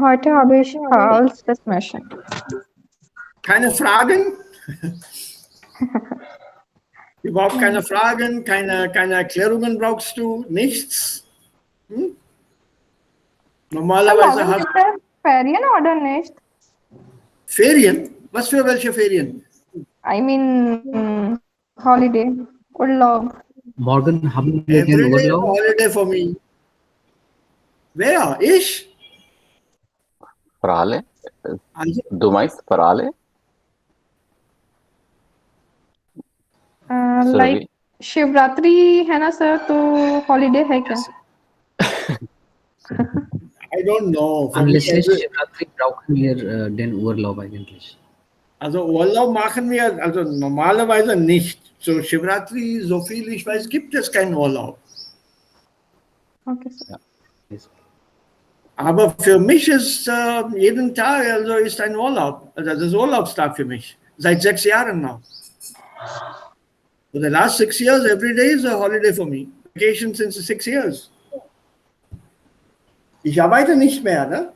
Heute habe ich als das Mission. Keine Fragen? Überhaupt keine Fragen, keine Erklärungen brauchst du? Nichts? Hm? Normalerweise Morgen hast gibt es Ferien oder nicht? Ferien? Was für welche Ferien? I mean, holiday, Urlaub. Morgen haben wir den Every day is a Urlaub. holiday for me. Wer? Ich? For alle? Also, Du meinst for alle? Like Shivratri है ना sir, तो holiday है क्या? I don't know. For me, Anlässlich Shivratri brauchen wir den Urlaub eigentlich. also Urlaub machen wir also normalerweise nicht. So Shivratri, so viel ich weiß, gibt es keinen Urlaub. Okay, sir. Ja. Aber für mich ist jeden Tag also ist ein Urlaub. Also das ist Urlaubstag für mich. Seit 6 Jahren noch. For the last 6 years, every day is a holiday for me. Vacation since 6 years. Ich arbeite nicht mehr, ne?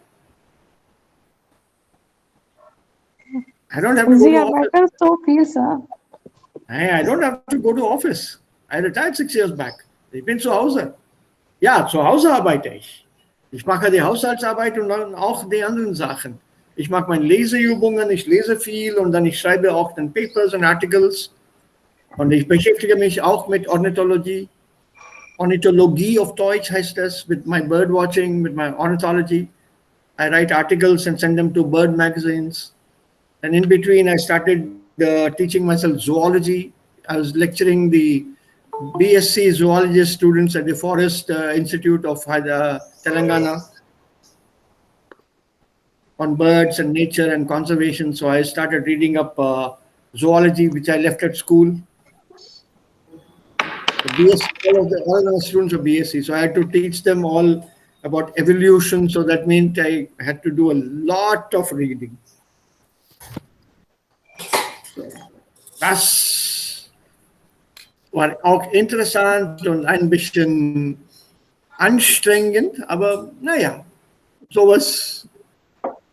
I don't have to go Sie to office. arbeiten so viel, sir. Hey, I don't have to go to office. I retired 6 years back. Ich bin zu Hause. Ja, zu Hause arbeite ich. Ich mache die Haushaltsarbeit und dann auch die anderen Sachen. Ich mache meine Leseübungen, ich lese viel und dann ich schreibe auch dann Papers und Articles. Und ich beschäftige mich auch mit Ornithologie. Ornithologie auf Deutsch heißt das, mit my birdwatching, mit my ornithology. I write articles and send them to bird magazines. And in between, I started teaching myself zoology. I was lecturing the BSc zoologist students at the Forest Institute of Telangana on birds and nature and conservation. So I started reading up zoology, which I left at school. The BSc, all of the students are BSc, so I had to teach them all about evolution. So that meant I had to do a lot of reading. Das war auch interessant und ein bisschen anstrengend, aber naja, sowas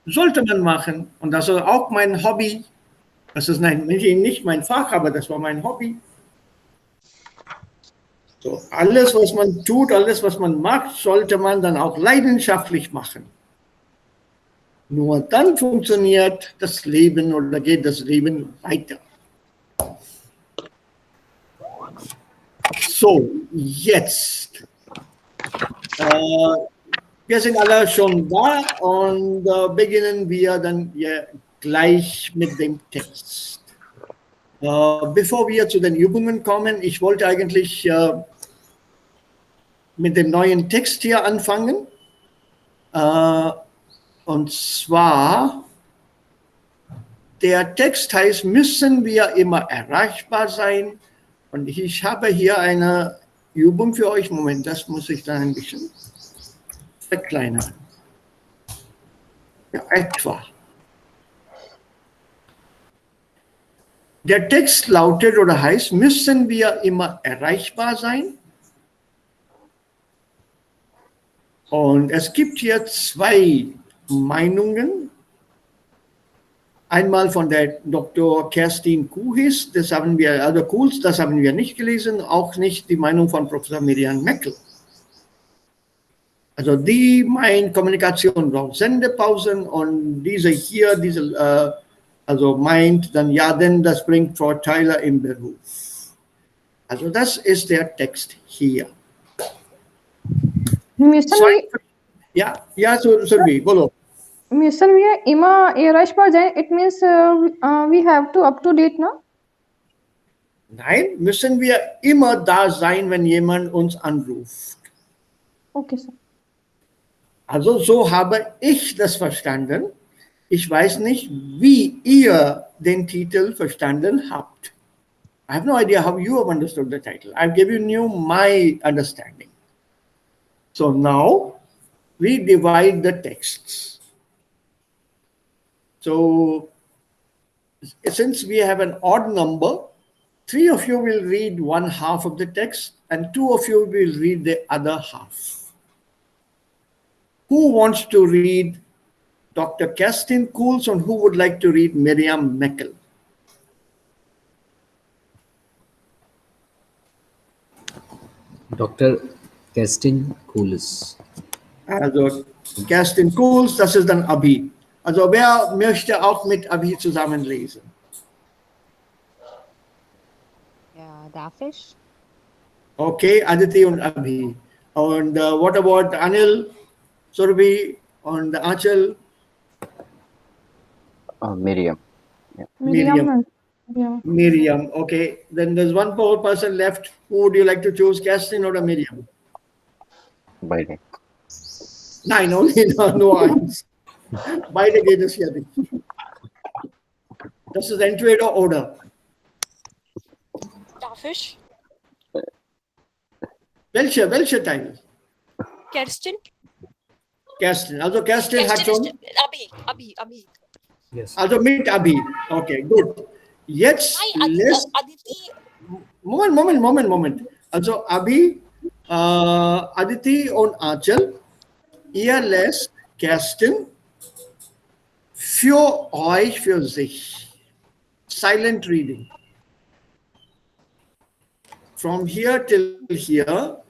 sollte man machen. Und das ist auch mein Hobby. Das ist nicht mein Fach, aber das war mein Hobby. So, alles, was man tut, alles, was man macht, sollte man dann auch leidenschaftlich machen. Nur dann funktioniert das Leben oder geht das Leben weiter. So, jetzt. Wir sind alle schon da und beginnen wir dann gleich mit dem Text. Bevor wir zu den Übungen kommen, ich wollte eigentlich mit dem neuen Text hier anfangen. Und zwar, der Text heißt, müssen wir immer erreichbar sein? Und ich habe hier eine Übung für euch. Moment, das muss ich dann ein bisschen verkleinern. Ja, etwa. Der Text lautet oder heißt, müssen wir immer erreichbar sein? Und es gibt hier 2 Meinungen. Einmal von der Dr. Kerstin Kuhis, das haben wir nicht gelesen, auch nicht die Meinung von Professor Miriam Meckel. Also die meint, Kommunikation braucht Sendepausen und diese hier, also meint dann, ja, denn das bringt Vorteile im Beruf. Also das ist der Text hier. Bolo. Müssen wir immer erreichbar sein? It means we have to up to date, no? Nein, müssen wir immer da sein, wenn jemand uns anruft. Okay, sir. Also so habe ich das verstanden. Ich weiß nicht, wie ihr den Titel verstanden habt. I have no idea how you have understood the title. I've given you my understanding. So now we divide the texts. So since we have an odd number, 3 of you will read one half of the text and 2 of you will read the other half. Who wants to read Dr. Kerstin Cools, and who would like to read Miriam Meckel? Dr. Kerstin Cools. Also Kerstin Cools, das ist dann Abi. Also wer möchte auch mit Abi zusammen lesen? Ja, darf ich? Okay, Aditi und Abhi. And what about Anil, Surabhi, and Achal, Miriam. Yeah. Miriam? Miriam. Miriam. Okay, then there's one more person left. Who would you like to choose, Kerstin or Miriam? Beide. Nein, only no eins. Beide geht es hier nicht. Das ist entweder oder. Darf ich? Welche Teil? Kerstin? Kerstin. Also Kerstin hat schon. Abi. Yes. Also mit Abi. Okay, gut. Jetzt Nein, lässt. Aditi. Moment. Also Abi, Aditi und Achal, ihr lässt Kerstin für euch, für sich. Silent reading. From here till here,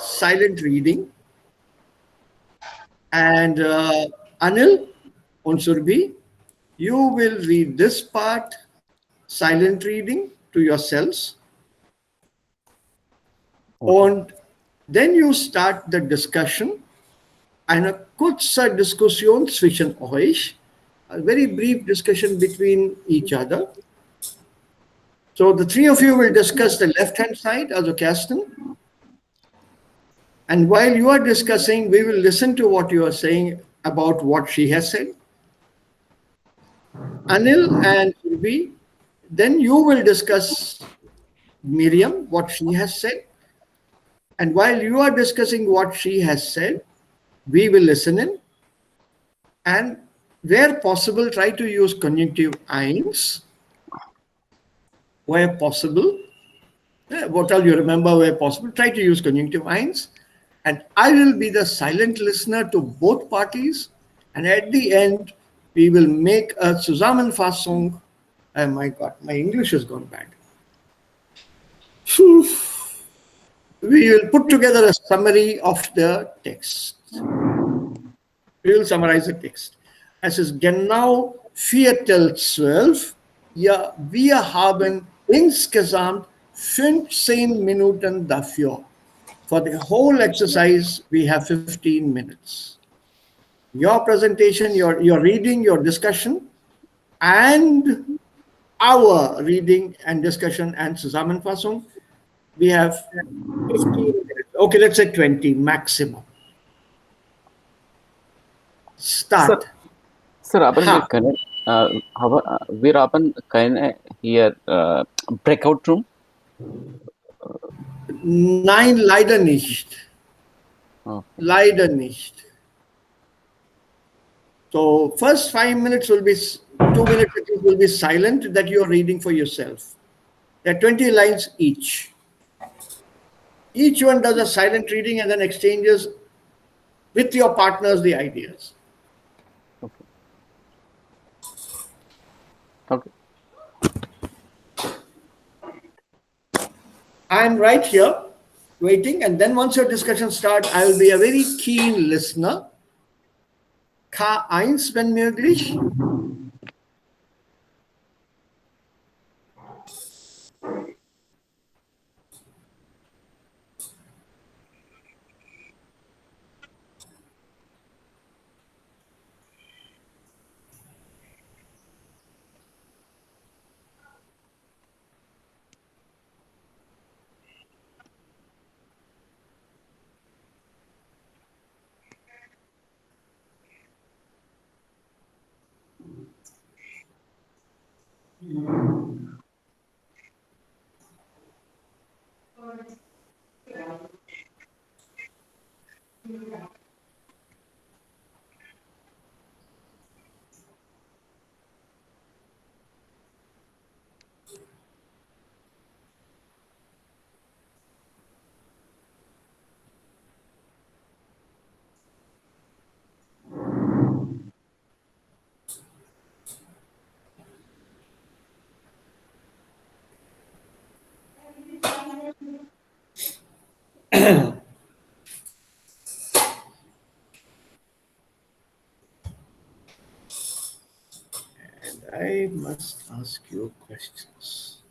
silent reading. And Anil and Surbi, you will read this part, silent reading to yourselves. Und then you start the discussion, eine kurze Diskussion zwischen euch, a very brief discussion between each other. So the three of you will discuss the left-hand side, also Kerstin. And while you are discussing, we will listen to what you are saying about what she has said. Anil and Surbi, then you will discuss Miriam, what she has said. And while you are discussing what she has said, we will listen in. And where possible, try to use conjunctive eins. Where possible, what all you remember where possible, try to use conjunctive eins. And I will be the silent listener to both parties. And at the end, we will make a Zusammenfassung. Oh my God, my English has gone bad. Phew. We will put together a summary of the text. We will summarize the text. Es ist genau Viertel 12. Ja, wir haben insgesamt 15 Minuten dafür. For the whole exercise, we have 15 minutes. Your presentation, your reading, your discussion, and our reading and discussion and Zusammenfassung, we have 15 minutes. Okay, let's say 20 maximum. Start. Sir, आपण Ha. wir haben keine hier breakout room. Nein, leider nicht. Okay. Leider nicht. So first 5 minutes will be, 2 minutes will be silent that you are reading for yourself. There are 20 lines each. Each one does a silent reading and then exchanges with your partners the ideas. Okay. I'm right here waiting, and then once your discussion starts, I will be a very keen listener. K1, wenn möglich. I must ask you questions.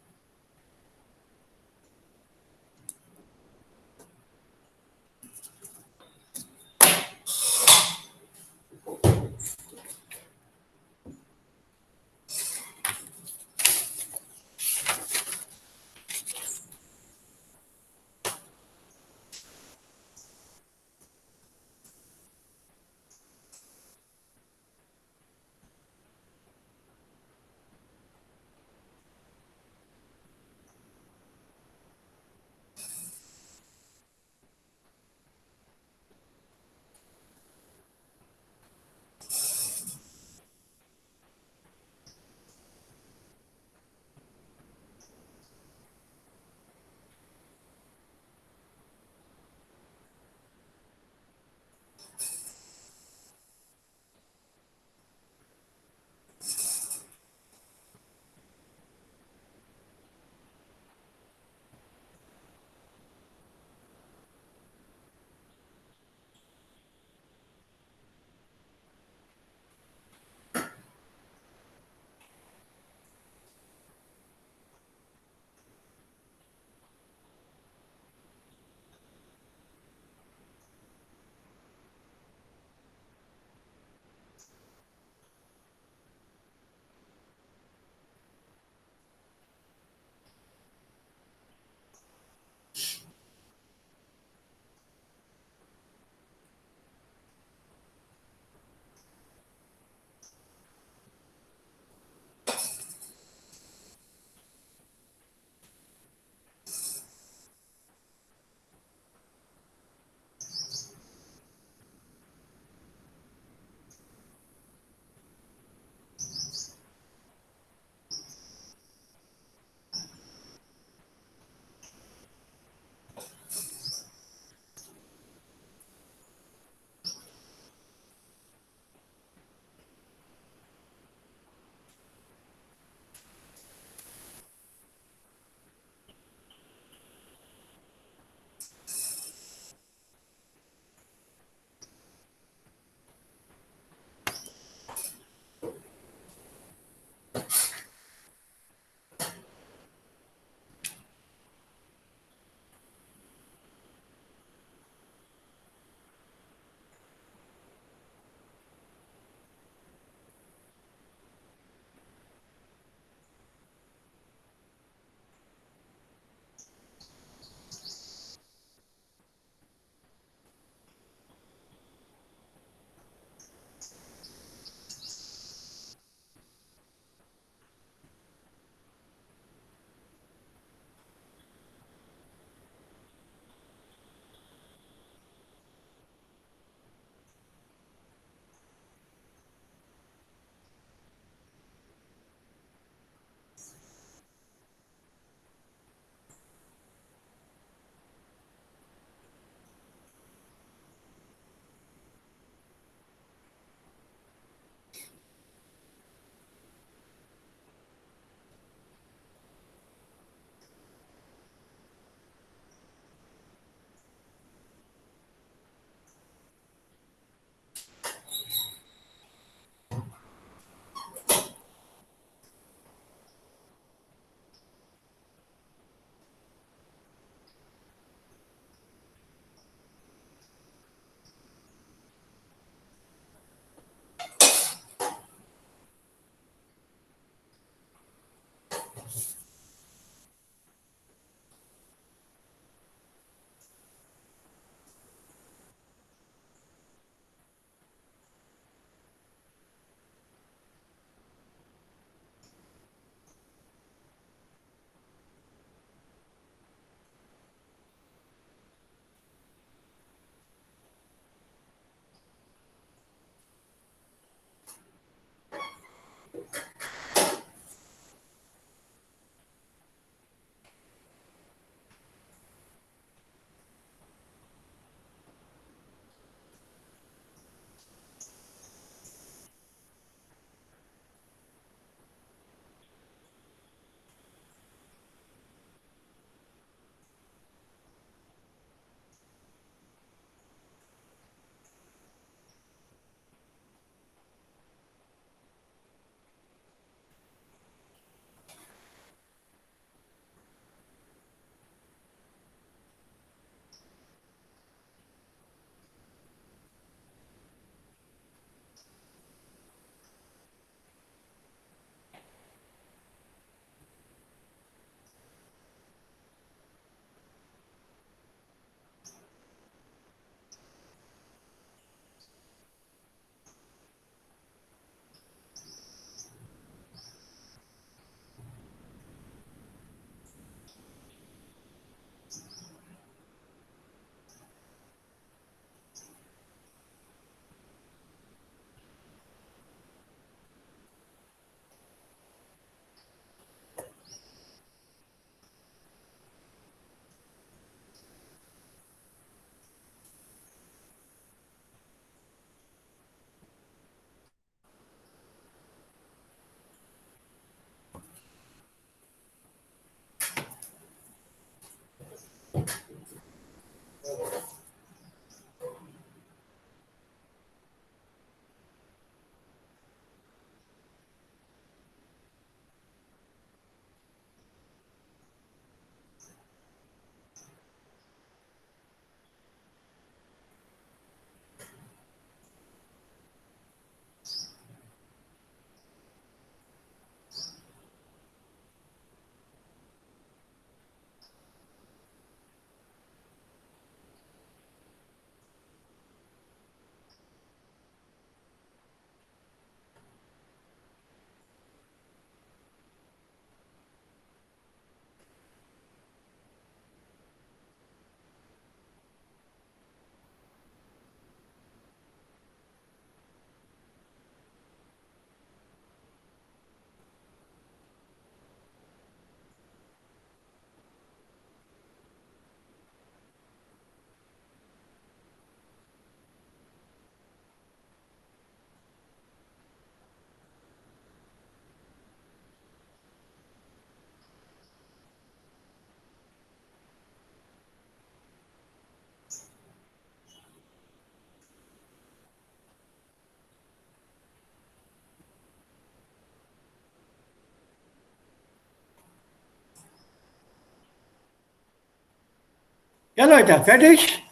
Ja, Leute, fertig?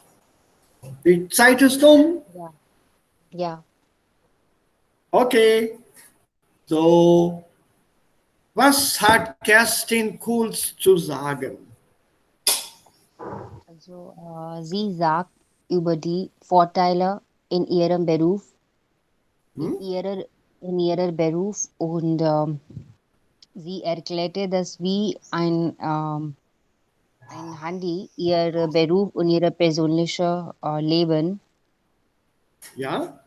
Die Zeit ist um. Yeah. Yeah. Okay. So, was hat Kerstin Kuhls zu sagen? Also, sie sagt über die Vorteile in ihrem Beruf, Hm? in ihrer Beruf und sie erklärte, dass wie ein Handy ihr Beruf und ihr persönliches Leben Ja?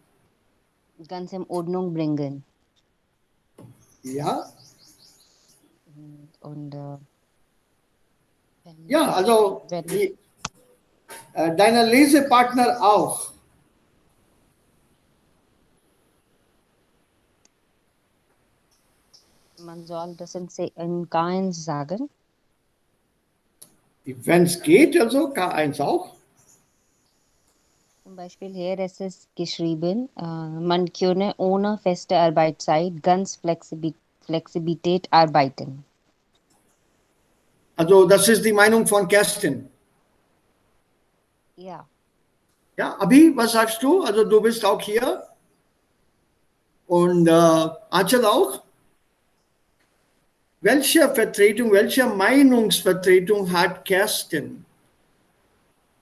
ganz in Ordnung bringen. Ja? Und Ja, also wenn die, deiner Lesepartner auch. man soll das in K1 sagen. Wenn es geht, also K1 auch. Zum Beispiel hier ist es geschrieben, man könne ohne feste Arbeitszeit ganz Flexibilität arbeiten. Also das ist die Meinung von Kerstin. Ja, Ja, Abi, was sagst du? Also du bist auch hier. Und Achel auch. Welche Meinungsvertretung hat Kerstin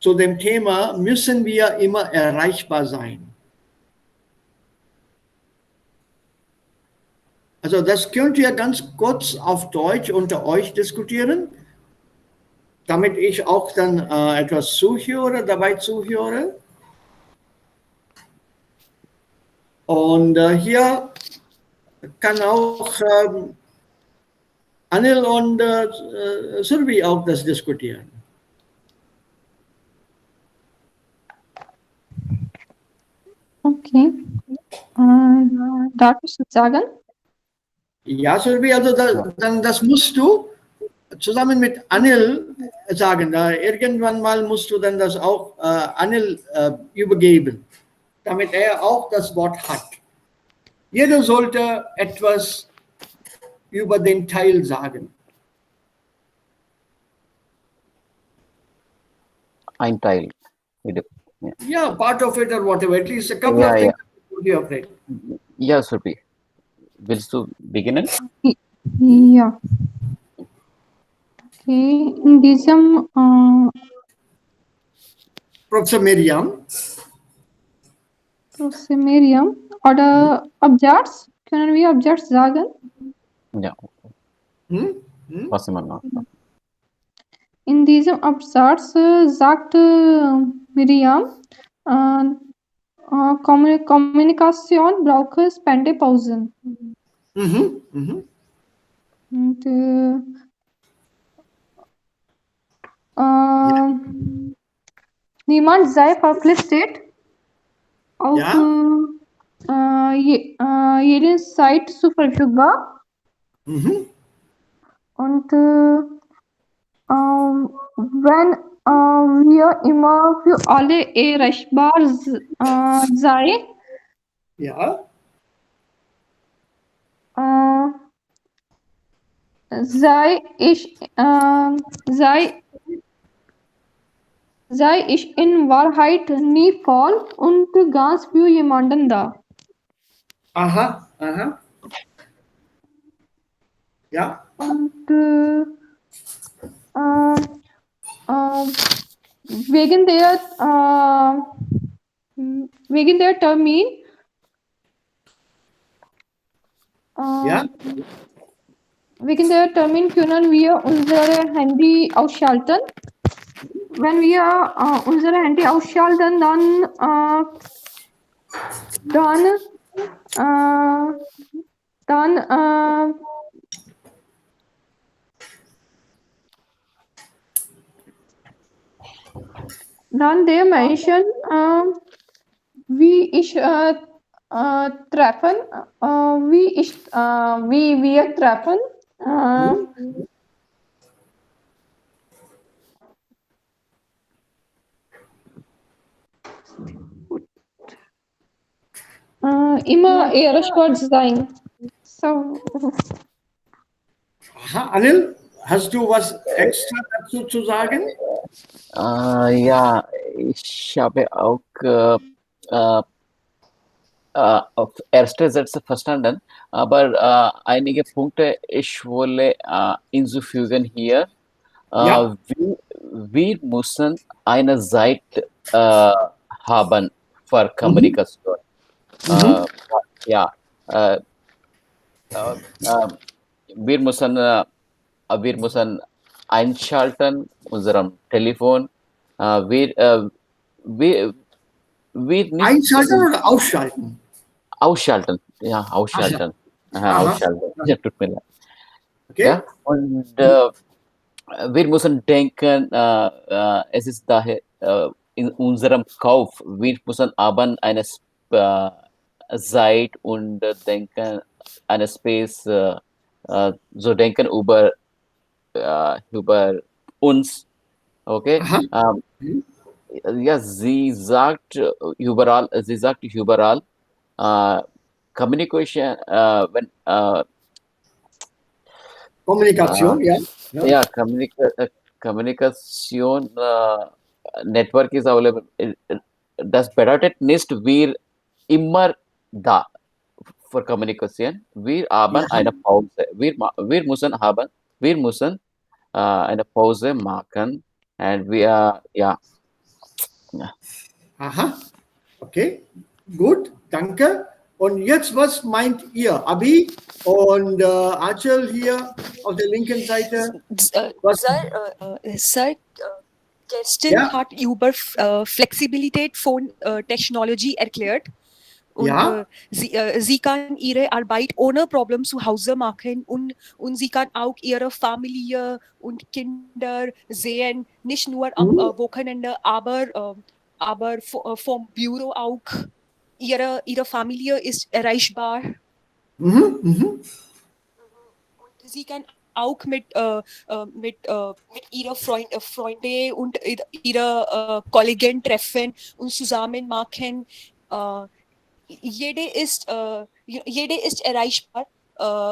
zu dem Thema, müssen wir immer erreichbar sein? Also das könnt ihr ganz kurz auf Deutsch unter euch diskutieren, damit ich auch dann etwas dabei zuhöre. Und hier kann auch Anil und Surbi auch das diskutieren. Okay. Darf ich das sagen? Ja, Surbi, also dann das musst du zusammen mit Anil sagen. Irgendwann mal musst du dann das auch Anil übergeben, damit er auch das Wort hat. Jeder sollte etwas über den Teil sagen. Ein Teil. Yeah, part of it or whatever. At least a couple Yeah, of yeah. things would be of it. Ja, Surbi. Willst du beginnen? Ja. Okay. In diesem Professor Miriam. Miriam oder Abjats, können wir Abjats sagen? Ja, Hm? was immer noch. In diesem Absatz sagt Miriam, Kommunikation braucht Spendepausen. Mhm. Mhm. Und niemand sei verpflichtet, auf jede Zeit zu verfügbar. Mhm. Und wenn wir immer für alle erreichbar sei, Ja. sei ich in Wahrheit nie voll und ganz für jemanden da. Aha. Aha. Ja. Und wegen der Termin Ja. wegen der Termin können wir unser Handy ausschalten. Wenn wir unser Handy ausschalten, dann der Menschen, wie ich treffen, wie wir treffen, immer erreichbar sein. So. Aha. Anil, Hast du was extra dazu zu sagen? Ja, ich habe auch auf erste Sätze verstanden, aber einige Punkte ich wolle hinzufügen hier. Ja. Wir müssen eine Seite haben für Mhm. Kommunikation. Mhm. Ja, äh, äh, äh, wir müssen einschalten unserem Telefon. Wir, wir, wir nicht Einschalten oder ausschalten? ausschalten. Ja, Aha. ausschalten. Aha, Aha. ausschalten. Ja, tut mir leid. Ja, Okay. und Mhm. wir müssen denken, es ist daher in unserem Kauf, wir müssen aber eine äh, Zeit und denken, eine Space, so denken über uns, okay? Aha. Mhm. Ja, sie sagt überall, äh, Communication, wenn, äh, Kommunikation, ja. Ja. ja, Kommunikation Network is available. Das bedeutet nicht, wir immer da für Kommunikation. Wir haben Ja. eine Pause. Wir müssen eine Pause machen. Und wir, ja, ja. Aha. Okay. Gut. Danke. Und jetzt, was meint ihr? Abi und Achel hier auf der linken Seite. Was? Sir, Kirsten Ja. hat über Flexibilität von Technology erklärt. Und Ja. sie kann ihre Arbeit ohne Problem zu Hause machen und sie kann auch ihre Familie und Kinder sehen, nicht nur am Mhm. Wochenende, aber vom Büro auch. Ihre Familie ist erreichbar. Mhm. Mhm. Sie kann auch mit ihrer Freunde und ihrer Kollegen treffen und zusammen machen. Äh, jede ist erreichbar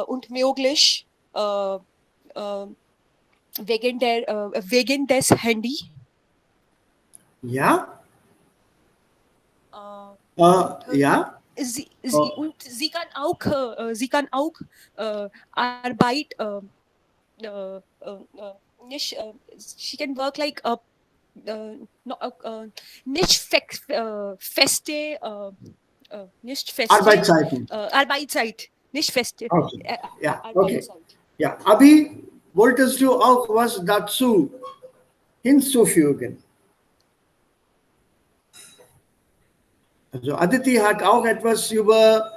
und möglich wegen des Handy. Ja. Und Ja. sie kann auch Arbeit nicht she can work like no, nicht feste nicht feste Arbeitszeiten. Arbeitszeit nicht feste Okay. Ja. Okay. Arbeitszeit. Ja. Abi, wolltest du auch was dazu hinzufügen? Also Aditi hat auch etwas über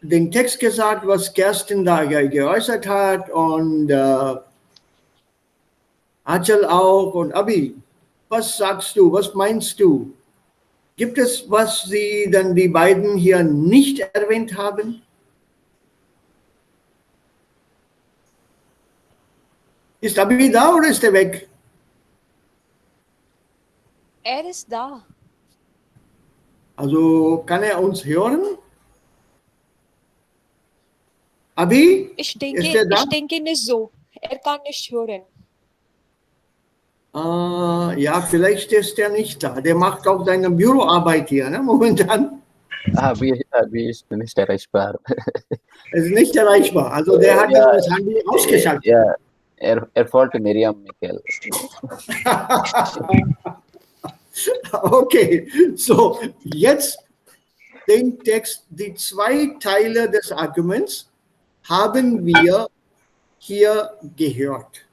den Text gesagt, was Kerstin da geäußert hat und Achel auch und Abi. Was sagst du? Was meinst du? Gibt es, was sie dann die beiden hier nicht erwähnt haben? Ist Abi da oder ist er weg? Ist da. Also kann er uns hören? Abi, ist er da? Ich denke nicht so. Kann nicht hören. Ja, vielleicht ist er nicht da. Der macht auch seine Büroarbeit hier, ne, momentan. Wir ist nicht erreichbar. Er ist nicht erreichbar. Also der hat Ja, das Handy ausgeschaltet. ja, folgte Miriam Michael. Okay, so jetzt den Text, die zwei Teile des Arguments haben wir hier gehört.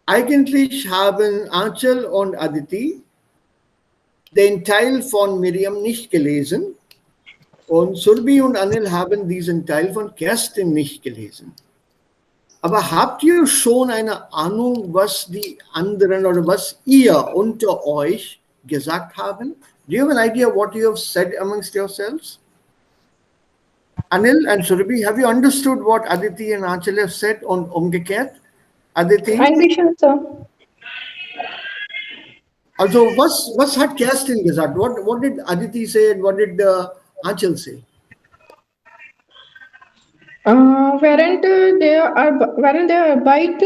Eigentlich haben Achal und Aditi den Teil von Miriam nicht gelesen und Surbi und Anil haben diesen Teil von Kerstin nicht gelesen. Aber habt ihr schon eine Ahnung, was die anderen oder was ihr unter euch gesagt haben? Do you have an idea what you have said amongst yourselves? Anil and Surbi, have you understood what Aditi and Achal have said on umgekehrt? Aditi? I think so. Also, was hat Kerstin gesagt? What did Aditi say and what did Achal say? Während der Arbeit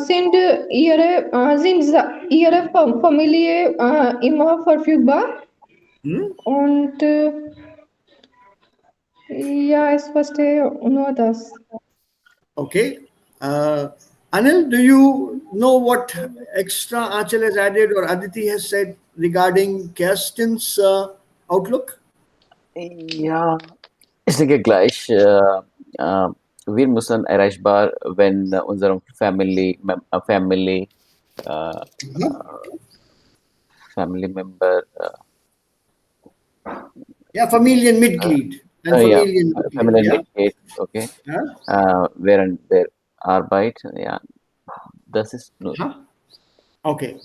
sind ihre Familie immer verfügbar Hm? und ja, ich verstehe nur das. Okay. Uh, Anil, do you know what extra Achal has added or Aditi has said regarding Kerstin's outlook? Ja, ich denke gleich, äh, wir müssen erreichbar, wenn unserem äh, Family member, Ja, Familienmitglied. Ein ja, Familienmitglied, ja. Familienmitglied, okay, Ja. während der Arbeit, ja, das ist nur, Aha. Okay.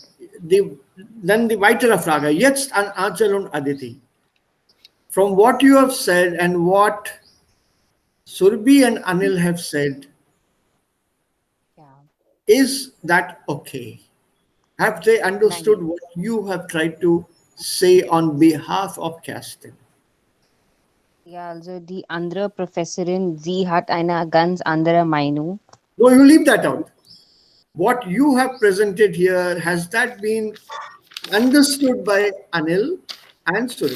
Dann die weitere Frage. Jetzt an Achal und Aditi. From what you have said and what Surbi and Anil have said, Yeah. is that okay? Have they understood Nein. what you have tried to say on behalf of Kerstin? Ja, also die andere Professorin, sie hat eine ganz andere Meinung. No, you leave that out. What you have presented here, has that been understood by Anil and Surbi?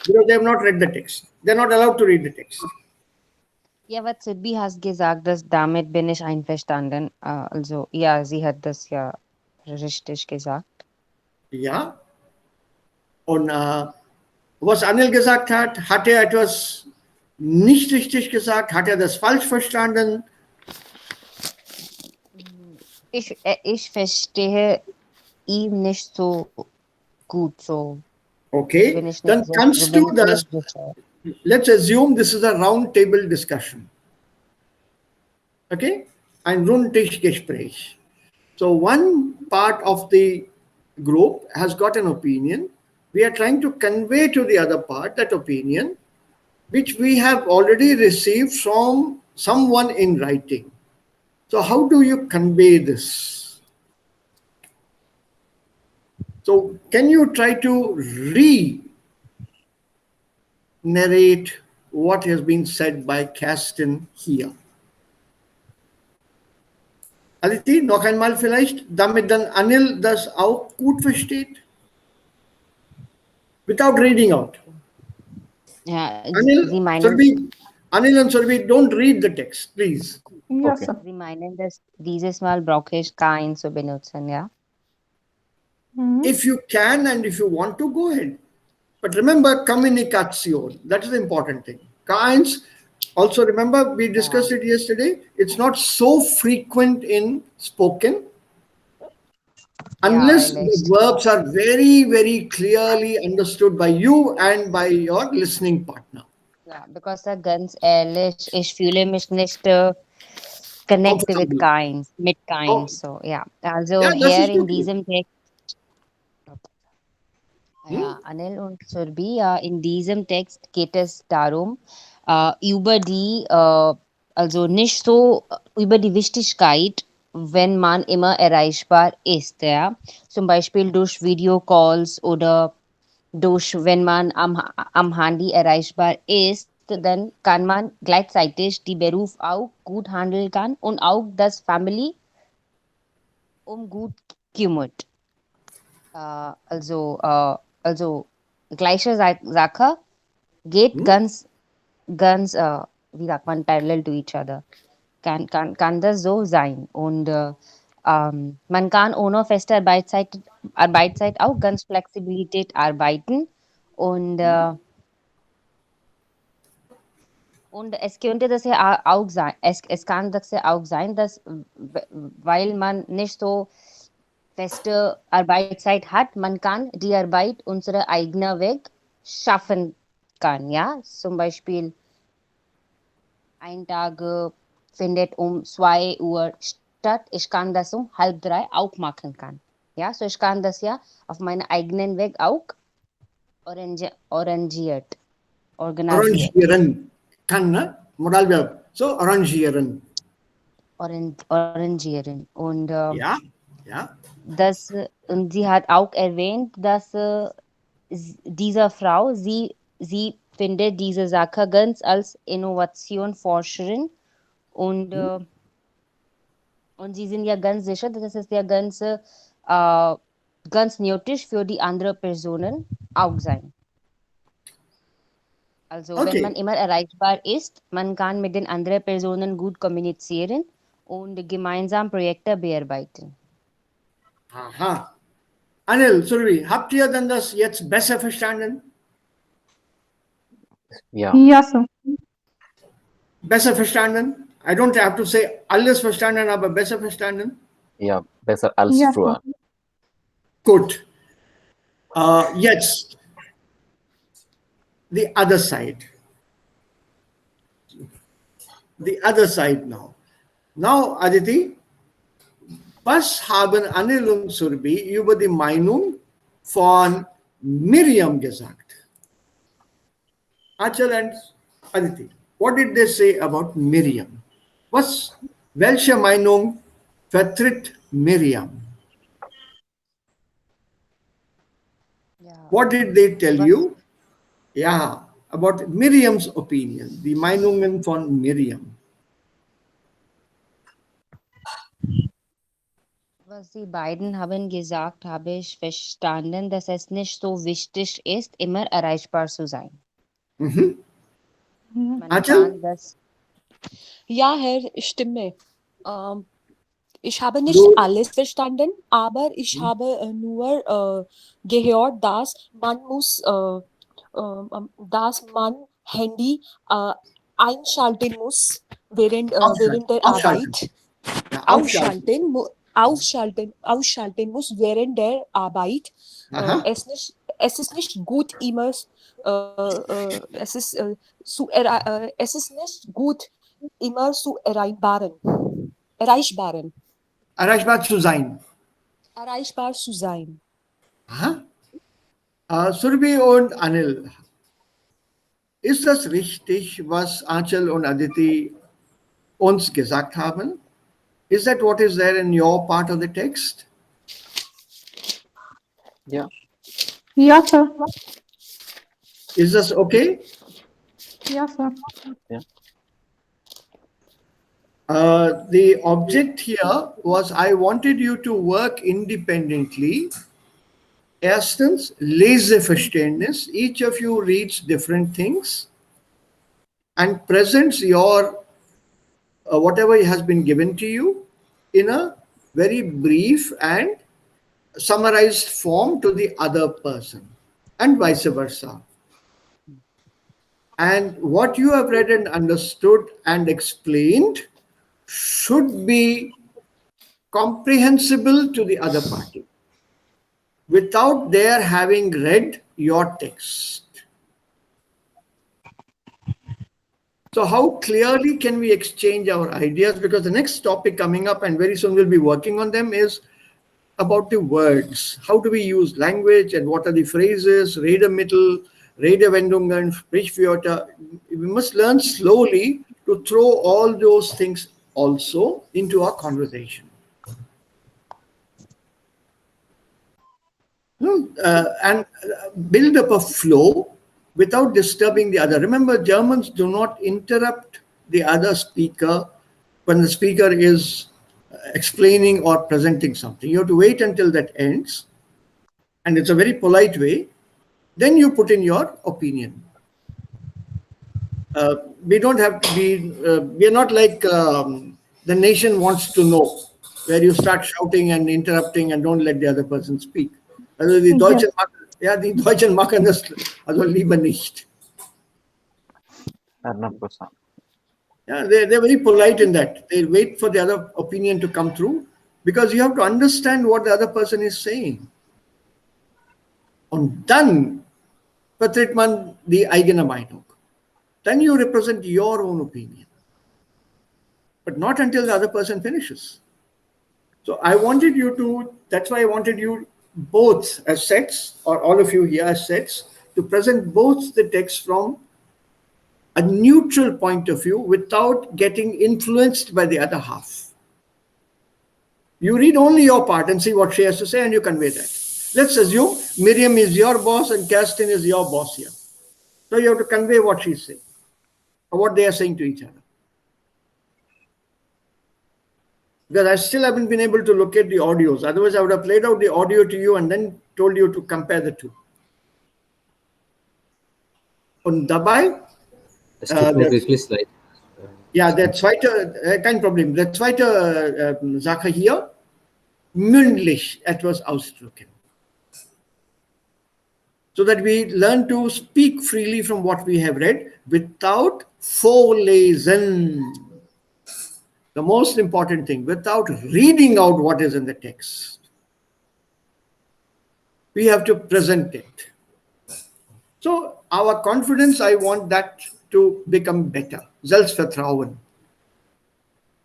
Because they have not read the text. They're not allowed to read the text. Ja, was Sibi hast gesagt, dass damit bin ich einverstanden. Also, ja, sie hat das ja richtig gesagt. Ja. Und was Anil gesagt hat er etwas nicht richtig gesagt? Hat er das falsch verstanden? Ich verstehe ihn nicht so gut, so Okay, bin ich nicht dann so kannst bin du ich das, nicht sicher. let's assume this is a round table discussion. Okay, ein Rundtischgespräch. So one part of the group has got an opinion. We are trying to convey to the other part that opinion, which we have already received from someone in writing. So how do you convey this? So can you try to narrate what has been said by Kasten hier? Aditi, noch einmal vielleicht, damit dann Anil das auch gut versteht? Without reading out. Ja, Anil, Surbi, Anil and Surbi, don't read the text, please. Yes, okay. sir. sie meinen, dass dieses Mal brauche ich kein zu benutzen, ja? Mhm. If you can and if you want to, go ahead. But remember, communication, that is the important thing. Keins, also remember, we discussed it yesterday, it's not so frequent in spoken Ja, unless ehrlich. the verbs are very, very clearly understood by you and by your listening partner. Ja, because ganz ehrlich, ich fühle mich nicht connect Comfortable. mit Oh, keins, so, ja. Also yeah, das hier ist in okay. diesem Text, Hm? ja, Anil und Surbi, in diesem Text geht es darum, über die, also nicht so über die Wichtigkeit, wenn man immer erreichbar ist, ja. Zum Beispiel durch Videocalls oder durch, wenn man am Handy erreichbar ist, dann kann man gleichzeitig die Beruf auch gut handeln kann und auch das Family gut kümmert. Also gleiche Sache geht Hm? ganz, wie sagt man, parallel to each other. Kann das so sein. Und man kann ohne feste Arbeitszeit auch ganz Flexibilität arbeiten. Und, und es könnte das ja auch sein, es kann das ja auch sein, dass, weil man nicht so feste Arbeitszeit hat, man kann die Arbeit unsere eigene Weg schaffen kann. Ja, zum Beispiel ein Tag findet 2 Uhr statt. Ich kann das 2:30 auch machen kann. Ja, so ich kann das ja auf meinen eigenen Weg auch organisiert. Arrangieren. Kann, ne? Modalverb. So, arrangieren. Arrangieren. Und Ja, ja. und sie hat auch erwähnt, dass diese Frau, sie findet diese Sache ganz als Innovation und, äh, und sie sind ja ganz sicher, dass es ja ganz nötig für die anderen Personen auch sein. Also wenn man Okay. immer erreichbar ist, man kann mit den anderen Personen gut kommunizieren und gemeinsam Projekte bearbeiten. Aha. Anil, Survi, habt ihr denn das jetzt besser verstanden? Ja, Ja, sir. Besser verstanden? I don't have to say alles verstanden, aber besser verstanden? ja, besser als Ja, früher. sir. Gut. Jetzt the other side. The other side now. Now, Aditi, was haben Anil und Surbi über die Meinung von Miriam gesagt? Achal and Aditi, what did they say about Miriam? Welche Meinung vertritt Miriam? Ja, What did they tell was, you? Yeah, about Miriam's opinion, die Meinungen von Miriam. was die beiden haben gesagt, habe ich verstanden, dass es nicht so wichtig ist, immer erreichbar zu sein. Mhm. Man Achal? kann das. Ja, Herr, ich stimme. Ich habe nicht Du, alles verstanden, aber ich habe nur gehört, dass man Handy einschalten muss während der aufschalten. Arbeit. Ja, aufschalten. Ausschalten muss während der Arbeit. Aha. Es ist nicht gut immer, es ist nicht gut immer zu erreichbaren, Erreichbar zu sein. erreichbar zu sein. Aha. Surbi und Anil, ist das richtig, was Achal und Aditi uns gesagt haben? Is that what is there in your part of the text? Ja, Ja, sir. Is this okay? Ja, sir. ja, The object here was I wanted you to work independently. Erstens, Leseverständnis. Each of you reads different things and presents your whatever has been given to you in a very brief and summarized form to the other person, and vice versa. And what you have read and understood and explained should be comprehensible to the other party without their having read your text. So how clearly can we exchange our ideas? Because the next topic coming up, and very soon we'll be working on them, is about the words. How do we use language and what are the phrases, Redemittel, Redewendungen, Sprichwörter. We must learn slowly to throw all those things also into our conversation. And build up a flow without disturbing the other. Remember, Germans do not interrupt the other speaker when the speaker is explaining or presenting something. You have to wait until that ends, and it's a very polite way. Then you put in your opinion. We don't have to be, we are not like the nation wants to know, where you start shouting and interrupting and don't let the other person speak. Also die Deutschen, ja, die Deutschen machen das also lieber nicht. 100%. Yeah, they're very polite in that. They wait for the other opinion to come through because you have to understand what the other person is saying. Und dann vertritt man die eigene Meinung. Then you represent your own opinion. But not until the other person finishes. So I wanted you to, that's why I wanted you both as sets, or all of you here as sets, to present both the text from a neutral point of view without getting influenced by the other half. You read only your part and see what she has to say and you convey that. Let's assume Miriam is your boss and Kerstin is your boss here. So you have to convey what she's saying or what they are saying to each other. Because I still haven't been able to locate the audios. Otherwise, I would have played out the audio to you and then told you to compare the two. Und dabei, Es tut mir wirklich leid. ja, der zweite, kein Problem, der zweite Sache hier, mündlich etwas ausdrücken. So that we learn to speak freely from what we have read without vorlesen. The most important thing, without reading out what is in the text. We have to present it. So our confidence, I want that to become better. Selbstvertrauen.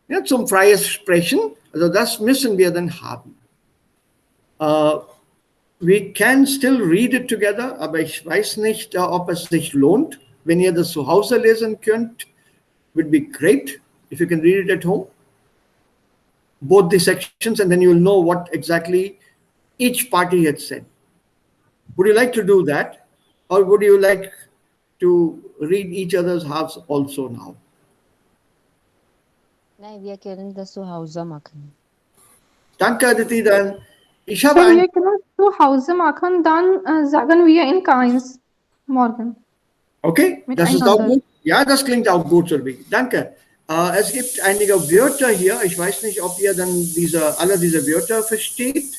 Ja, zum freie Sprechen, also das müssen wir dann haben. We can still read it together, aber ich weiß nicht, ob es sich lohnt. Wenn ihr das zu Hause lesen könnt, would be great if you can read it at home. Both the sections, and then you'll know what exactly each party had said. Would you like to do that? Or would you like to read each other's halves also now? Nein, wir können das zu Hause machen. Danke, Aditi. Dann, ich habe So, ein... wir können zu Hause machen, dann sagen wir in K1 morgen. Okay, das ist auch gut. Ja, das klingt auch gut, Surbi. Danke. Es gibt einige Wörter hier. Ich weiß nicht, ob ihr dann alle diese Wörter versteht.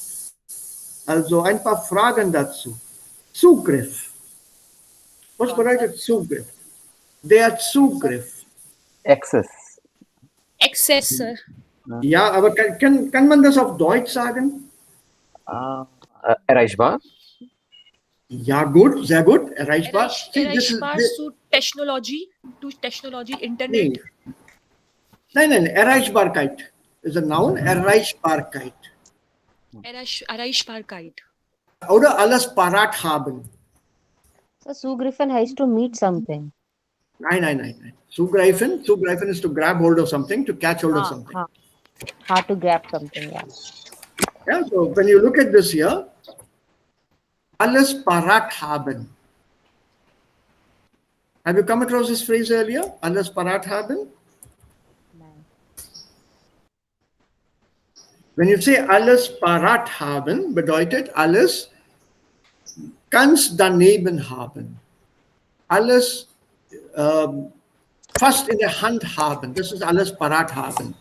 Also ein paar Fragen dazu. Zugriff. Was bedeutet Zugriff? Der Zugriff. Access. Access, sir. Ja, aber kann man das auf Deutsch sagen? Erreichbar. Ja, gut, sehr gut. Erreichbar. Erreichbar zu Technology, Internet. Nein, Erreichbarkeit ist ein Noun. Erreichbarkeit. Erreichbarkeit. Oder alles parat haben. So, zugriffen heißt to meet something. Nein. Zugreifen is to grab hold of something, to catch hold of something. How to grab something, yeah. Yeah, so when you look at this here, alles parat haben. Have you come across this phrase earlier? Alles parat haben? When you say alles parat haben, bedeutet alles ganz daneben haben. Alles fast in der Hand haben. Das ist alles parat haben.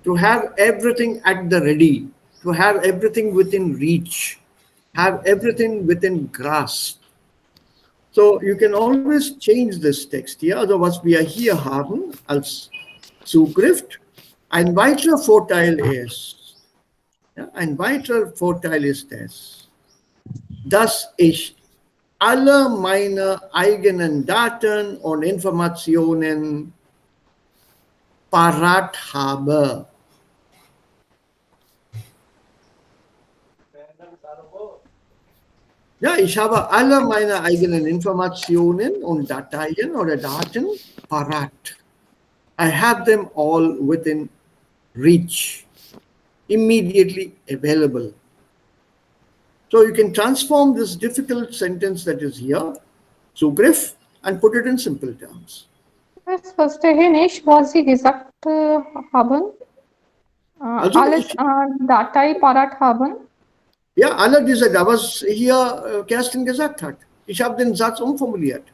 To have everything at the ready. To have everything within reach. Have everything within grasp. So you can always change this text here. Also was wir hier haben als Zugriff. Ein weiterer Vorteil ist, dass ich alle meine eigenen Daten und Informationen parat habe. Ja, ich habe alle meine eigenen Informationen und Dateien oder Daten parat. I have them all within reach, immediately available. So you can transform this difficult sentence that is here, Zugriff, and put it in simple terms. Das verstehe nicht, was Sie gesagt haben. Alles Datei parat haben. Ja, alle diese, was hier Kerstin gesagt hat. Ich habe den Satz umformuliert.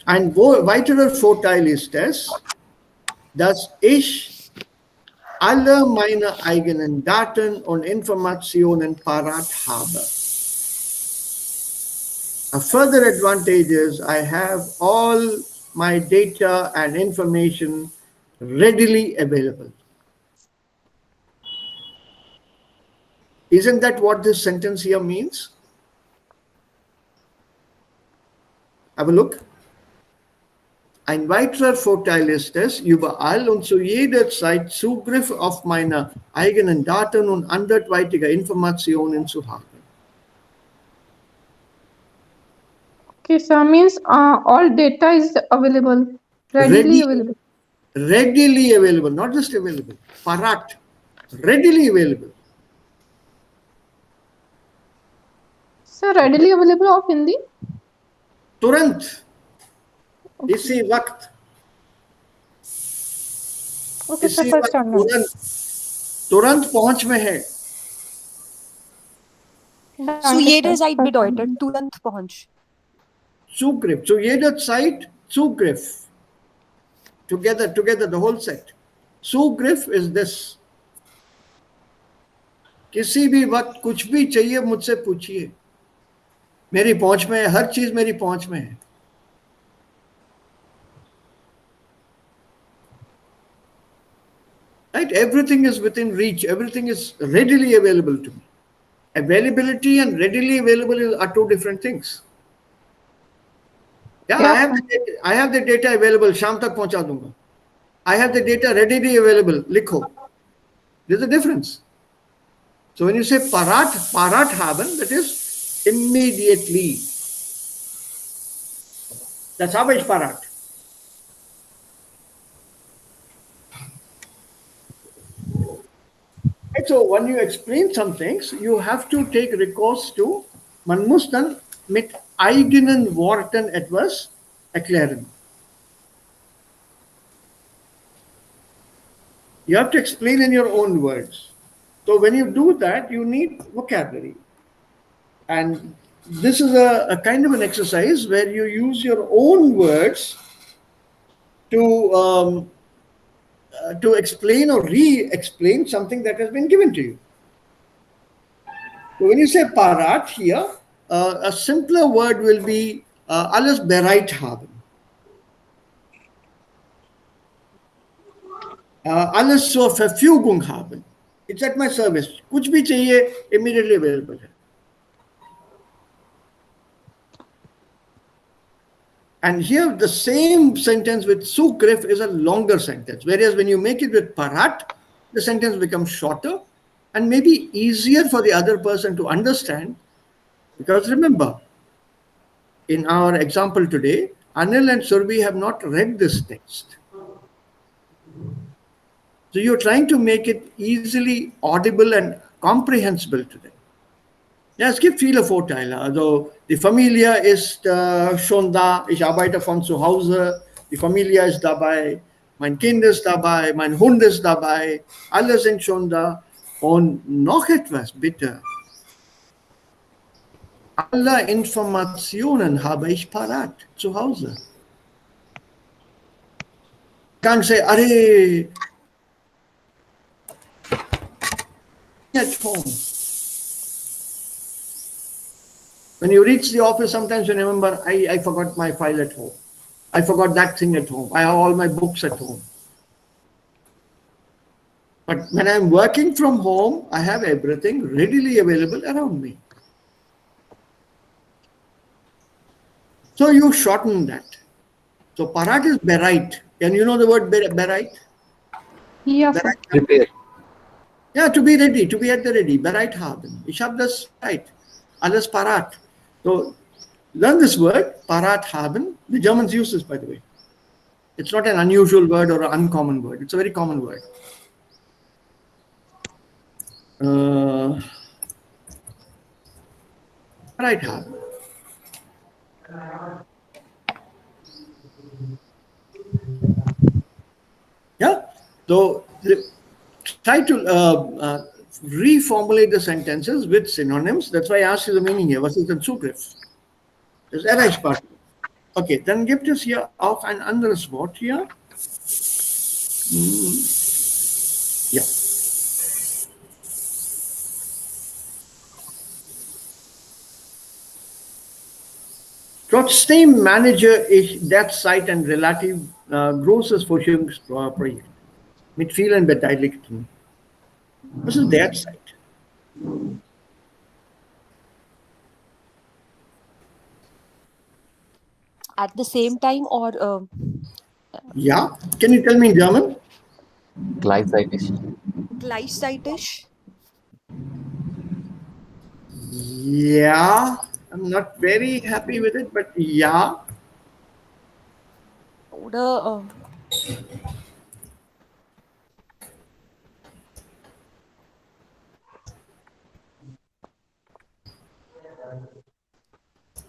Ein weiterer Vorteil ist es, dass ich alle meine eigenen Daten und Informationen parat habe. A further advantage is I have all my data and information readily available. Isn't that what this sentence here means? Have a look. Ein weiterer Vorteil ist es, überall und zu jeder Zeit Zugriff auf meine eigenen Daten und anderweitige Informationen zu haben. Okay, so means all data is available, readily available. Readily available, not just available. Parat, readily available. So readily available of Hindi? तुरंत, इसी वक्त, Okay, sir, इसी first वक्त, standard. तुरंत, तुरंत पहुंच में है. So Danke, jede sir. Zeit First bedeutet standard. Turant Pahunch. Zugriff. So jede Zeit, Zugriff. Together, the whole set. Zugriff is this. किसी भी वक्त कुछ भी चाहिए मुझसे पूछिए, मेरी पहुंच में है, हर चीज मेरी पहुंच में है. Right? Everything is within reach. Everything is readily available to me. Availability and readily available are two different things. Yeah, Yeah, sir. I have the data available. शाम तक पहुंचा दूंगा. I have the data readily available. लिखो. There's a difference. So when you say parat haben, that is immediately. Das habe ich parat. Right, so when you explain some things, you have to take recourse to, man muss dann mit eigenen Worten etwas erklären. You have to explain in your own words. So when you do that, you need vocabulary. And this is a kind of an exercise where you use your own words to explain or re-explain something that has been given to you. So when you say parat here, a simpler word will be alles bereit haben. Alles zur Verfügung haben. It's at my service. कुछ भी चाहिए, immediately available है. And here the same sentence with Zugriff is a longer sentence. Whereas when you make it with parat, the sentence becomes shorter and maybe easier for the other person to understand. Because remember, in our example today, Anil and Surbi have not read this text. So you're trying to make it easily audible and comprehensible to them. Ja, es gibt viele Vorteile. Also die Familie ist schon da, ich arbeite von zu Hause, die Familie ist dabei, mein Kind ist dabei, mein Hund ist dabei, alle sind schon da. Und noch etwas, bitte. Alle Informationen habe ich parat zu Hause. Can't say, Are, at home. When you reach the office, sometimes you remember, I forgot my file at home. I forgot that thing at home. I have all my books at home. But when I'm working from home, I have everything readily available around me. So you shorten that. So parat is bereit. And you know the word bereit? Yeah, sir. Bereit. Prepare. Yeah, to be ready, to be at the ready. Bereit haben. Ich habe das bereit. Alles parat. So learn this word, parat haben. The Germans use this, by the way. It's not an unusual word or an uncommon word. It's a very common word. Bereit haben. Yeah. So try to reformulate the sentences with synonyms. That's why I asked you the meaning here. Was ist ein Zugriff? Das Erreichbarkeit. Okay, dann gibt es hier auch ein anderes Wort hier. Ja. Trotzdem manage ich derzeit ein relativ großes Forschungsprojekt mit vielen Beteiligten. Was ist derzeit? At the same time or Ja, can you tell me in German? Gleichzeitig. gleichzeitig? Yeah, I'm not very happy with it, but yeah. Oder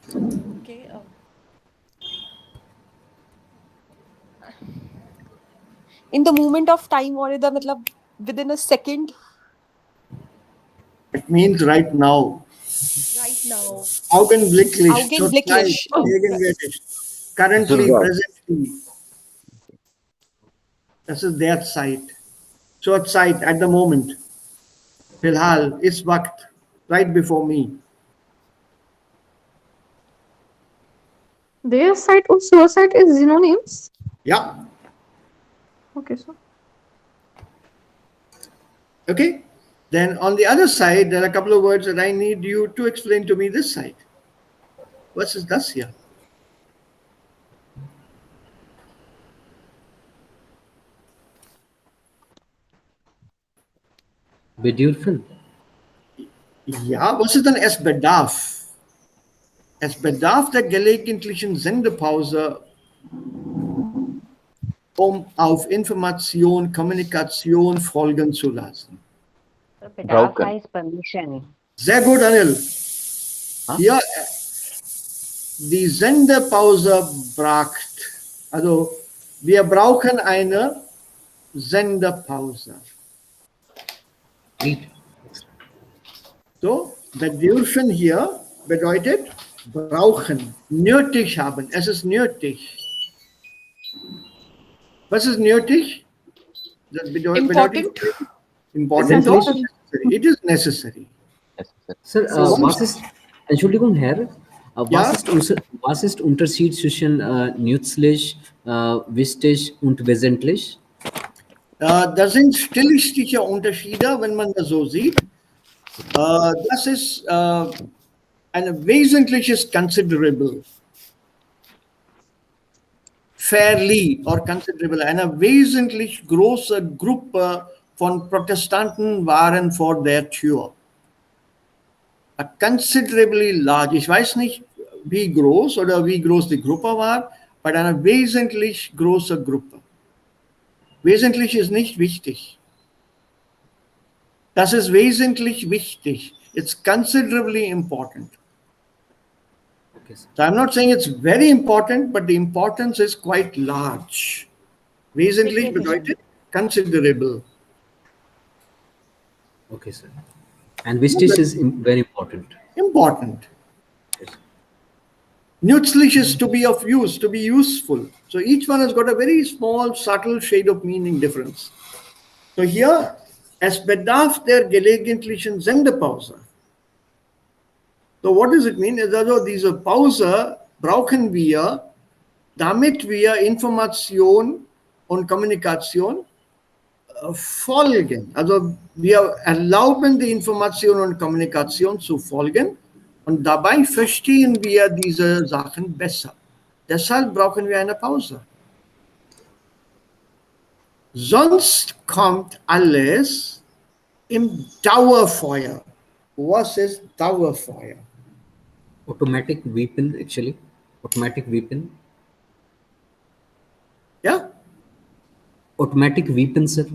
Okay. In the moment of time or the matlab within a second. It means right now. Right now. Augenblicklich, zurzeit, Augenblicklich. gegenwärtig, currently, Zurga. presently. Das ist derzeit. Zurzeit, at the moment. Filhal, is waqt, right before me. Their site or suicide is synonyms. Yeah. Okay, so Okay. Then on the other side, there are a couple of words that I need you to explain to me this side. Was ist das hier? Bedürfen. Ja, was ist denn es bedarf? Es bedarf der gelegentlichen Sendepause, um auf Information, Kommunikation folgen zu lassen. Bedarf Broken. heißt permission. Sehr gut, Anil. Hier, die Sendepause braucht. Also, wir brauchen eine Sendepause. Need. So, bedürfen hier bedeutet brauchen, nötig haben. Es ist nötig. Was ist nötig? Das bedeutet important. necessary. It is necessary. Sir, was ist, Entschuldigung, Herr, Ja? was ist Unterschied zwischen nützlich, wichtig und wesentlich? Da sind stilistische Unterschiede, wenn man das so sieht. Das ist ein wesentliches considerable. Fairly or considerable. Eine wesentlich große Gruppe von Protestanten waren vor der Tür. A considerably large. Ich weiß nicht, wie groß oder wie groß die Gruppe war, aber eine wesentlich große Gruppe. Wesentlich ist nicht wichtig. Das ist wesentlich wichtig. It's considerably important. Okay, sir. So I'm not saying it's very important, but the importance is quite large. Wesentlich bedeutet considerable. Okay, sir. And wichtig is very important. Important. Yes. Nützlich is to be of use, to be useful. So each one has got a very small, subtle shade of meaning difference. So here, es bedarf der gelegentlichen Sendepause. So what does it mean? Also diese Pause brauchen wir, damit wir Information und Kommunikation folgen. Also wir erlauben die Information und Kommunikation zu folgen und dabei verstehen wir diese Sachen besser. Deshalb brauchen wir eine Pause. Sonst kommt alles im Dauerfeuer. Was ist Dauerfeuer? Automatic weapon, actually. Automatic weapon. Ja? Automatic weapon, sir.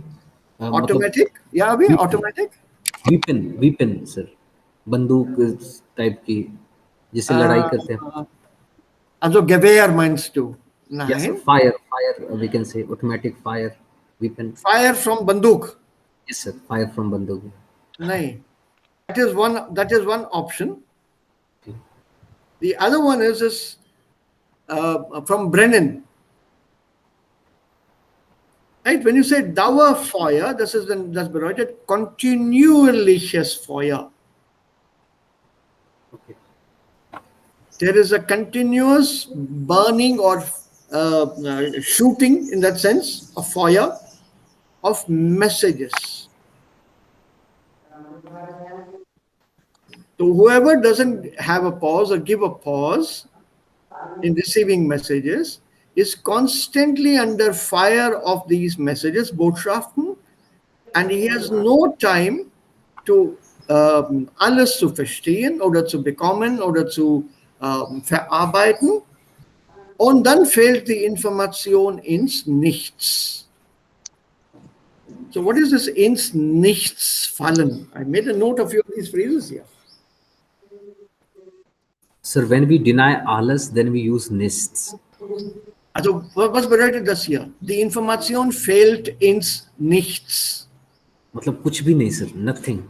Automatic? Ja, अभी automatic? weapon, sir. बंदूक type की जिससे लड़ाई करते हैं. Also Gewehr meinst du? Nein. Yes, sir. Fire, we can say automatic fire weapon. Fire from Banduk? Yes, sir. Fire from banduk. Nahin. That is one option. The other one is from Brennan. Right? When you say Dauerfeuer, das bedeutet kontinuierliches Feuer. Okay. There is a continuous burning or shooting, in that sense, a fire of messages. So whoever doesn't have a pause or give a pause in receiving messages is constantly under fire of these messages, Botschaften, and he has no time to alles zu verstehen oder zu bekommen oder zu verarbeiten. Und dann fällt die Information ins Nichts. So what is this ins Nichts fallen? I made a note of these phrases here. Sir, when we deny alles, then we use nichts. Also, was bedeutet das hier? Die Information fehlt ins Nichts. मतलब कुछ भी नहीं sir, nothing.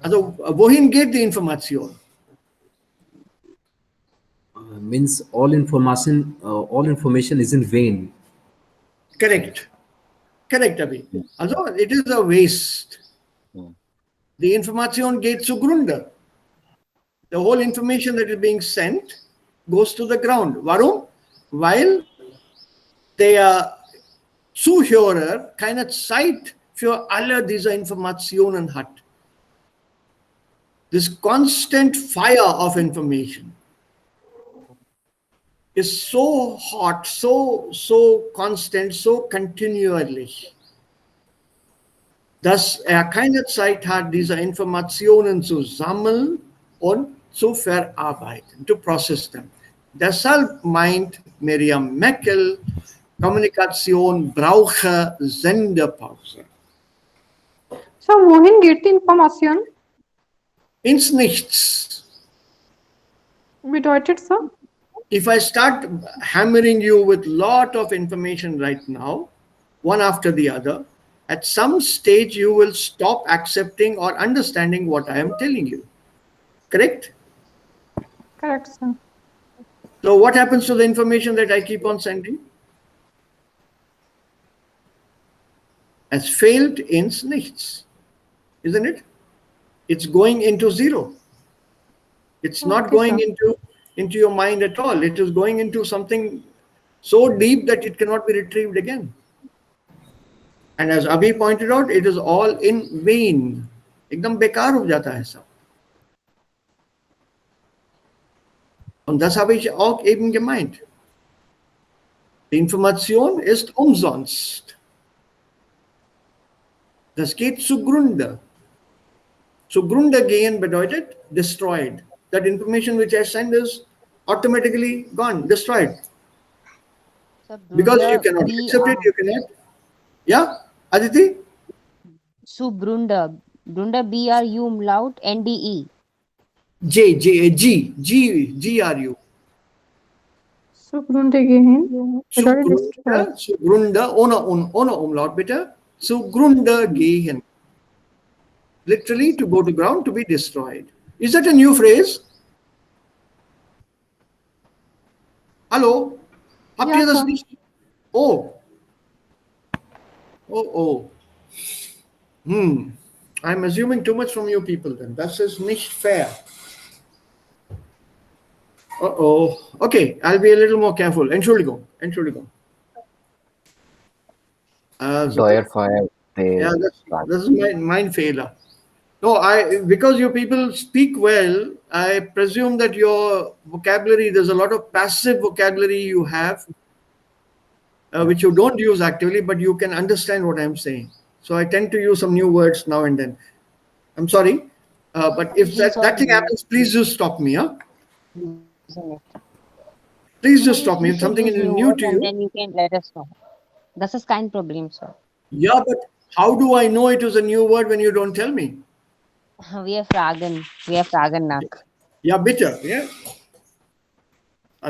Also, wohin geht die Information? Means all information is in vain. Correct. Correct, Abhi. Also, it is a waste. Die Information geht zugrunde. The whole information that is being sent goes to the ground. Warum? Weil der Zuhörer keine Zeit für alle diese Informationen hat. This constant fire of information is so hot, so constant, so continually, dass keine Zeit hat, diese Informationen zu sammeln und zu verarbeiten, to process them. Deshalb meint Miriam Meckel, Kommunikation brauche Sendepause. So, wohin geht die Information? Ins Nichts. Bedeutet so? If I start hammering you with lot of information right now, one after the other, at some stage you will stop accepting or understanding what I am telling you. Correct? Correct, sir. So what happens to the information that I keep on sending? Has failed ins Nichts, isn't it? It's going into zero. It's not Okay, going sir. into your mind at all. It is going into something so deep that it cannot be retrieved again. And as Abhi pointed out, it is all in vain. एकदम बेकार हो जाता है सब. Und das habe ich auch eben gemeint. Die Information ist umsonst. Das geht zugrunde. Zugrunde gehen bedeutet destroyed. That information which I send is automatically gone, destroyed. So, Because you Brunda, cannot B, accept it, you cannot. Yeah, Aditi? so Brunda, Brunda, B, R, U, umlaut, N, D, E. G are you? Zugrunde gehen. Bedeutet destroyed. Zugrunde, ohne Umlaut bitte. Zugrunde gehen. Literally to go to ground, to be destroyed. Is that a new phrase? Hallo? Habt Ja, ihr das sir. nicht? Oh. Oh. I'm assuming too much from you people then. Das ist nicht fair. Okay, I'll be a little more careful. Entschuldigung. Doyer fire. Yeah, this is my failure. No, because you people speak well, I presume that your vocabulary, there's a lot of passive vocabulary you have, which you don't use actively, but you can understand what I'm saying. So I tend to use some new words now and then. I'm sorry, but if that thing happens, please just stop me, huh? Please just stop me. If something is new to and you. then you can let us know. Das ist kein Problem, sir. Yeah, but how do I know it is a new word when you don't tell me? Wir fragen nach. Yeah, bitte, yeah.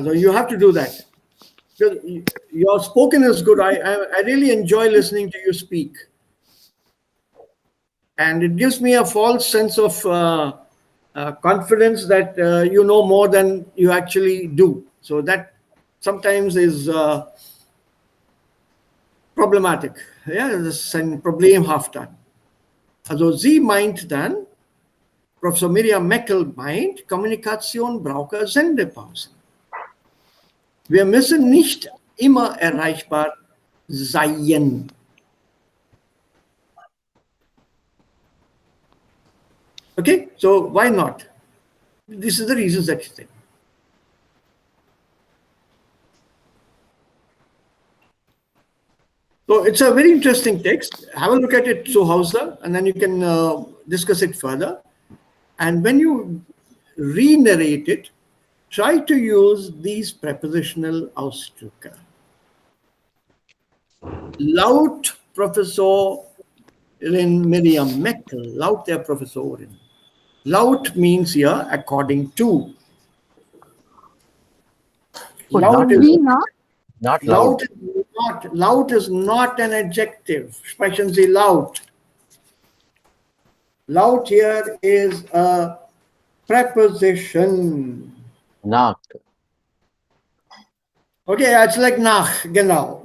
So you have to do that. Because your spoken is good. I really enjoy listening to you speak. And it gives me a false sense of confidence that you know more than you actually do. So that sometimes is problematic. Ja, das ist ein Problem dann. Also sie meint dann, Professor Miriam Meckel meint, Kommunikation brauche Sendepausen. Wir müssen nicht immer erreichbar sein. Okay, so why not? This is the reasons that you think. So it's a very interesting text. Have a look at it zu Hause, and then you can discuss it further. And when you re-narrate it, try to use these prepositional Ausdrücke. Laut Professorin Miriam Meckel, laut der Professorin, Laut means here according to. Oh, Laut not is Wie nach? not loud. laut is not an adjective. Sprechen Sie laut. Laut here is a preposition. Not. Okay, it's like nach, genau.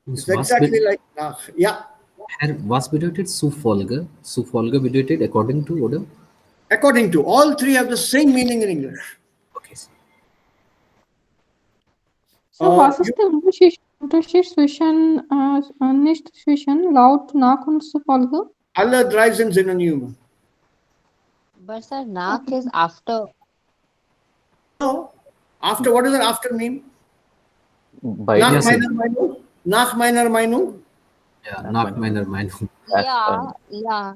Und It's exactly like nach. Yeah. was bedeutet zufolge? Zufolge bedeutet according to, oder? According to. All three have the same meaning in English. Okay. So, was You- ist der Unterschied zwischen, nicht zwischen laut, nach und zufolge? Alle drei sind Synonyme. But sir, nak is after. No. After, what does an after mean? By Nach Yes, sir. meiner Meinung? Nach meiner Meinung? Ja, nach meiner Meinung. That's Yeah,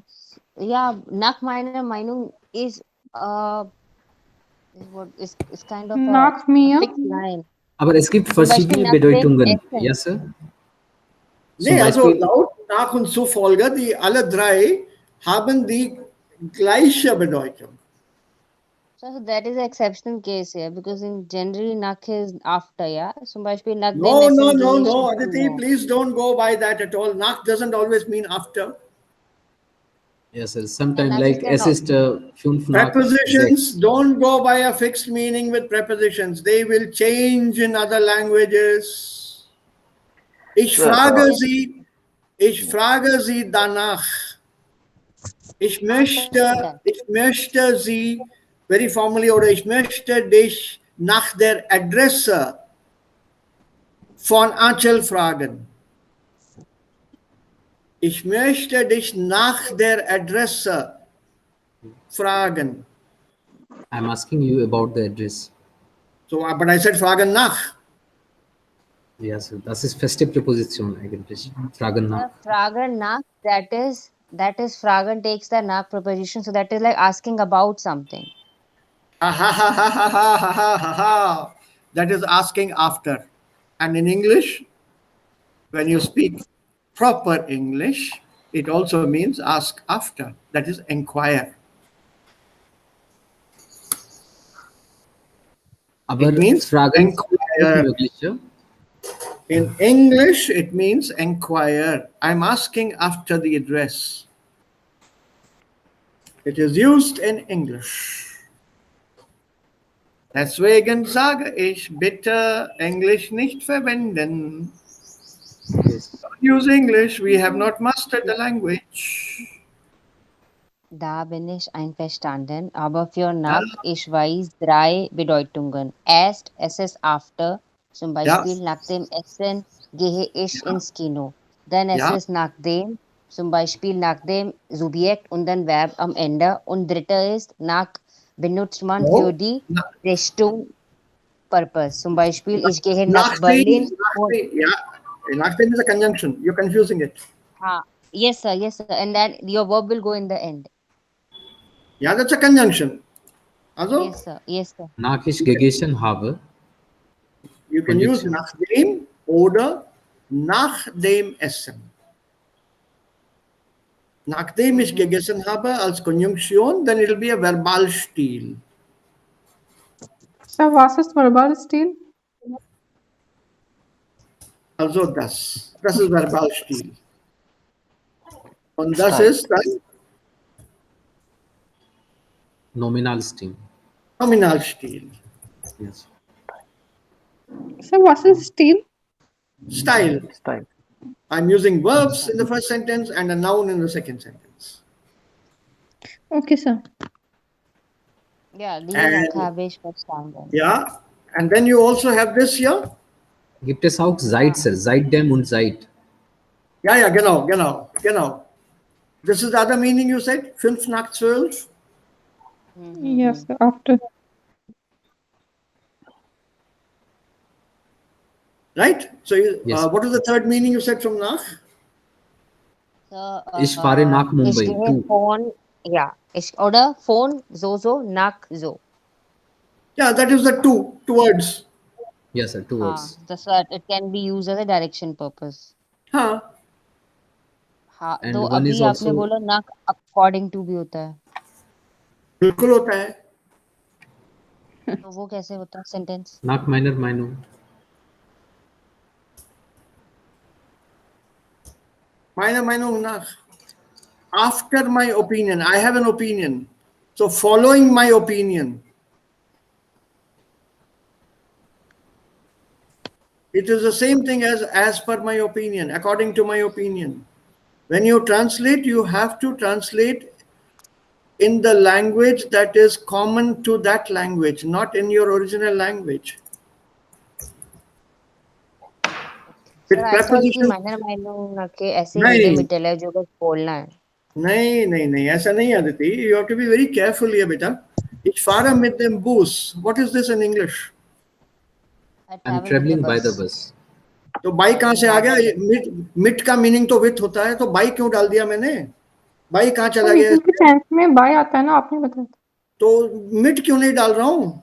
yeah. Nach meiner Meinung is is kind of Nach a mir? fixed line. Aber es gibt Zum Beispiel verschiedene nach dem Bedeutungen. Essen. Ja, Sir? Zum Nee, also Beispiel, laut, nach und zufolge, die alle drei haben die gleiche Bedeutung. So that is an exceptional case here because in generally nak is after, yeah. Zum Beispiel nach dem No, Essen no, gehe no, ich no, ins Aditi, Kino. please don't go by that at all. Nach doesn't always mean after. yes, sir. Sometimes nach like ist ja es ist 5 nach 6. Prepositions, don't go by a fixed meaning with prepositions. They will change in other languages. Ich Sir, frage Sie danach. Ich möchte Sie, very formally, oder ich möchte dich nach der Adresse von Achel fragen. Ich möchte dich nach der Adresse fragen. I'm asking you about the address. So, but I said fragen nach. Yes, sir. Das ist feste Präposition eigentlich. Fragen nach. Fragen nach, that is Fragen takes the nach preposition, so that is like asking about something. That is asking after. And in English, when you speak proper English, it also means ask after. That is inquire. Aber It means Fragen inquire. möglich, ja? In English, it means inquire. I'm asking after the address. It is used in English. Deswegen sage ich, bitte Englisch nicht verwenden. Yes. Don't use English. We have not mastered the language. Da bin ich einverstanden, aber für nach ich weiß 3 Bedeutungen. Erst, es ist after, zum Beispiel nach dem Essen gehe ich ins Kino. Dann es Ja. ist nachdem, zum Beispiel nach dem Subjekt und dann Verb am Ende. Und dritte ist nach benutzt man No. für die Richtung Purpose. Zum Beispiel ich gehe nach Nachdem, Berlin. nachdem is a conjunction. You're confusing it. Yes sir, and then your verb will go in the end. Yeah, that's a conjunction. Also, Yes sir. Nach ich gegessen habe. you can use Conjunction. nachdem oder nach dem Essen. Nachdem ich gegessen habe als Konjunktion, then it'll be a Verbalstil. So, was ist Verbalstil? Also das ist Verbalstil. Und das Style. ist dann Nominalstil. Nominalstil. Yes. So, was ist Stil? Style. Style. I'm using verbs in the first sentence and a noun in the second sentence. Okay, sir. Ja, die And- habe ich verstanden. Yeah, and then you also have this here. Gibt es auch seit, Sir? Seitdem und seit. Ja, genau. This is the other meaning you said, 5 nach 12. Yes, sir. After. Right? So, Yes. what is the third meaning you said from nach? So, Ich fahre nach ich Mumbai. gehe Du. von, oder von so nach so. Yeah, that is the two words. Yes, sir. 2 words. That's it can be used as a direction purpose. Huh. And तो one अभी is आपने also- बोला nach according to भी होता है, बिल्कुल होता है। तो वो कैसे होता है sentence? Nach meiner Meinung. Meiner Meinung nach. After my opinion, I have an opinion. So following my opinion. It is the same thing as per my opinion, according to my opinion. When you translate, you have to translate in the language that is common to that language, not in your original language. Sir With I thought कि preposition, minor minor के ऐसे हिंदी नहीं, middle है जो बस बोलना है। नहीं, ऐसा नहीं आदति. You have to be very careful here, beta. Ich fahre mit dem Bus. What is this in English? I I'm travel with the traveling by the बस। bus. तो बाई कहाँ से आ गया? मिट का मीनिंग तो विथ होता है, तो बाई क्यों डाल दिया मैंने? बाई कहाँ तो चला गया? मीटिंग के टेंस में बाय आता है ना, आपने बताया। तो मिट क्यों नहीं डाल रहा हूँ?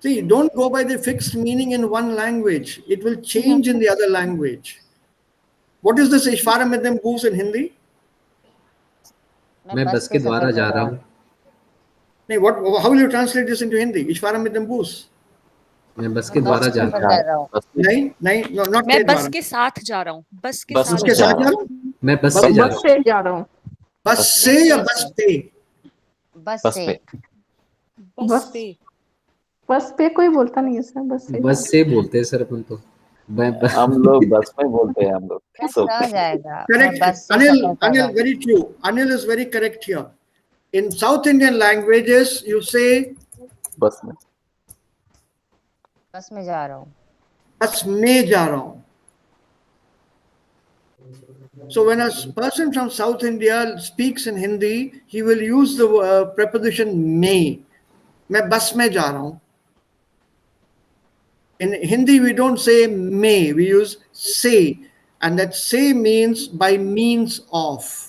See, don't go by the fixed meaning in one language. It will change in the other language. What is this? Ich fahre mit dem Bus in Hindi? मैं बस के द्वारा जा रहा हूँ. नहीं, what? How will you translate this into Hindi? Ich fahre mit dem Bus. मैं बस के द्वारा जा रहा हूँ. कर रहा हूँ। नहीं, no, not मैं के बस द्वारा. के साथ जा रहा हूँ, बस के बस साथ उसके जा साथ रहा जा हूँ. रहा हूँ? मैं बस से जा रहा बस हूँ. से जा रहा हूँ। बस से या बस पे? बस बस से। पे. बस बस पे। बस पे कोई बोलता नहीं है सर, बस से जा बस से बोलते हैं सर अपन तो. हम लोग बस में बोलते हैं हम लोग. क्या So, जाएगा? मैं Correct. बस से सफर कर रहा Anil, हूँ। very true. Anil is very correct here. In South Indian languages, you say बस में. बस में जा रहा हूँ। बस में जा रहा हूँ. So when a person from South India speaks in Hindi, he will use the preposition में. मैं बस में जा रहा हूँ. In Hindi, we don't say may, we use say. And that say means by means of.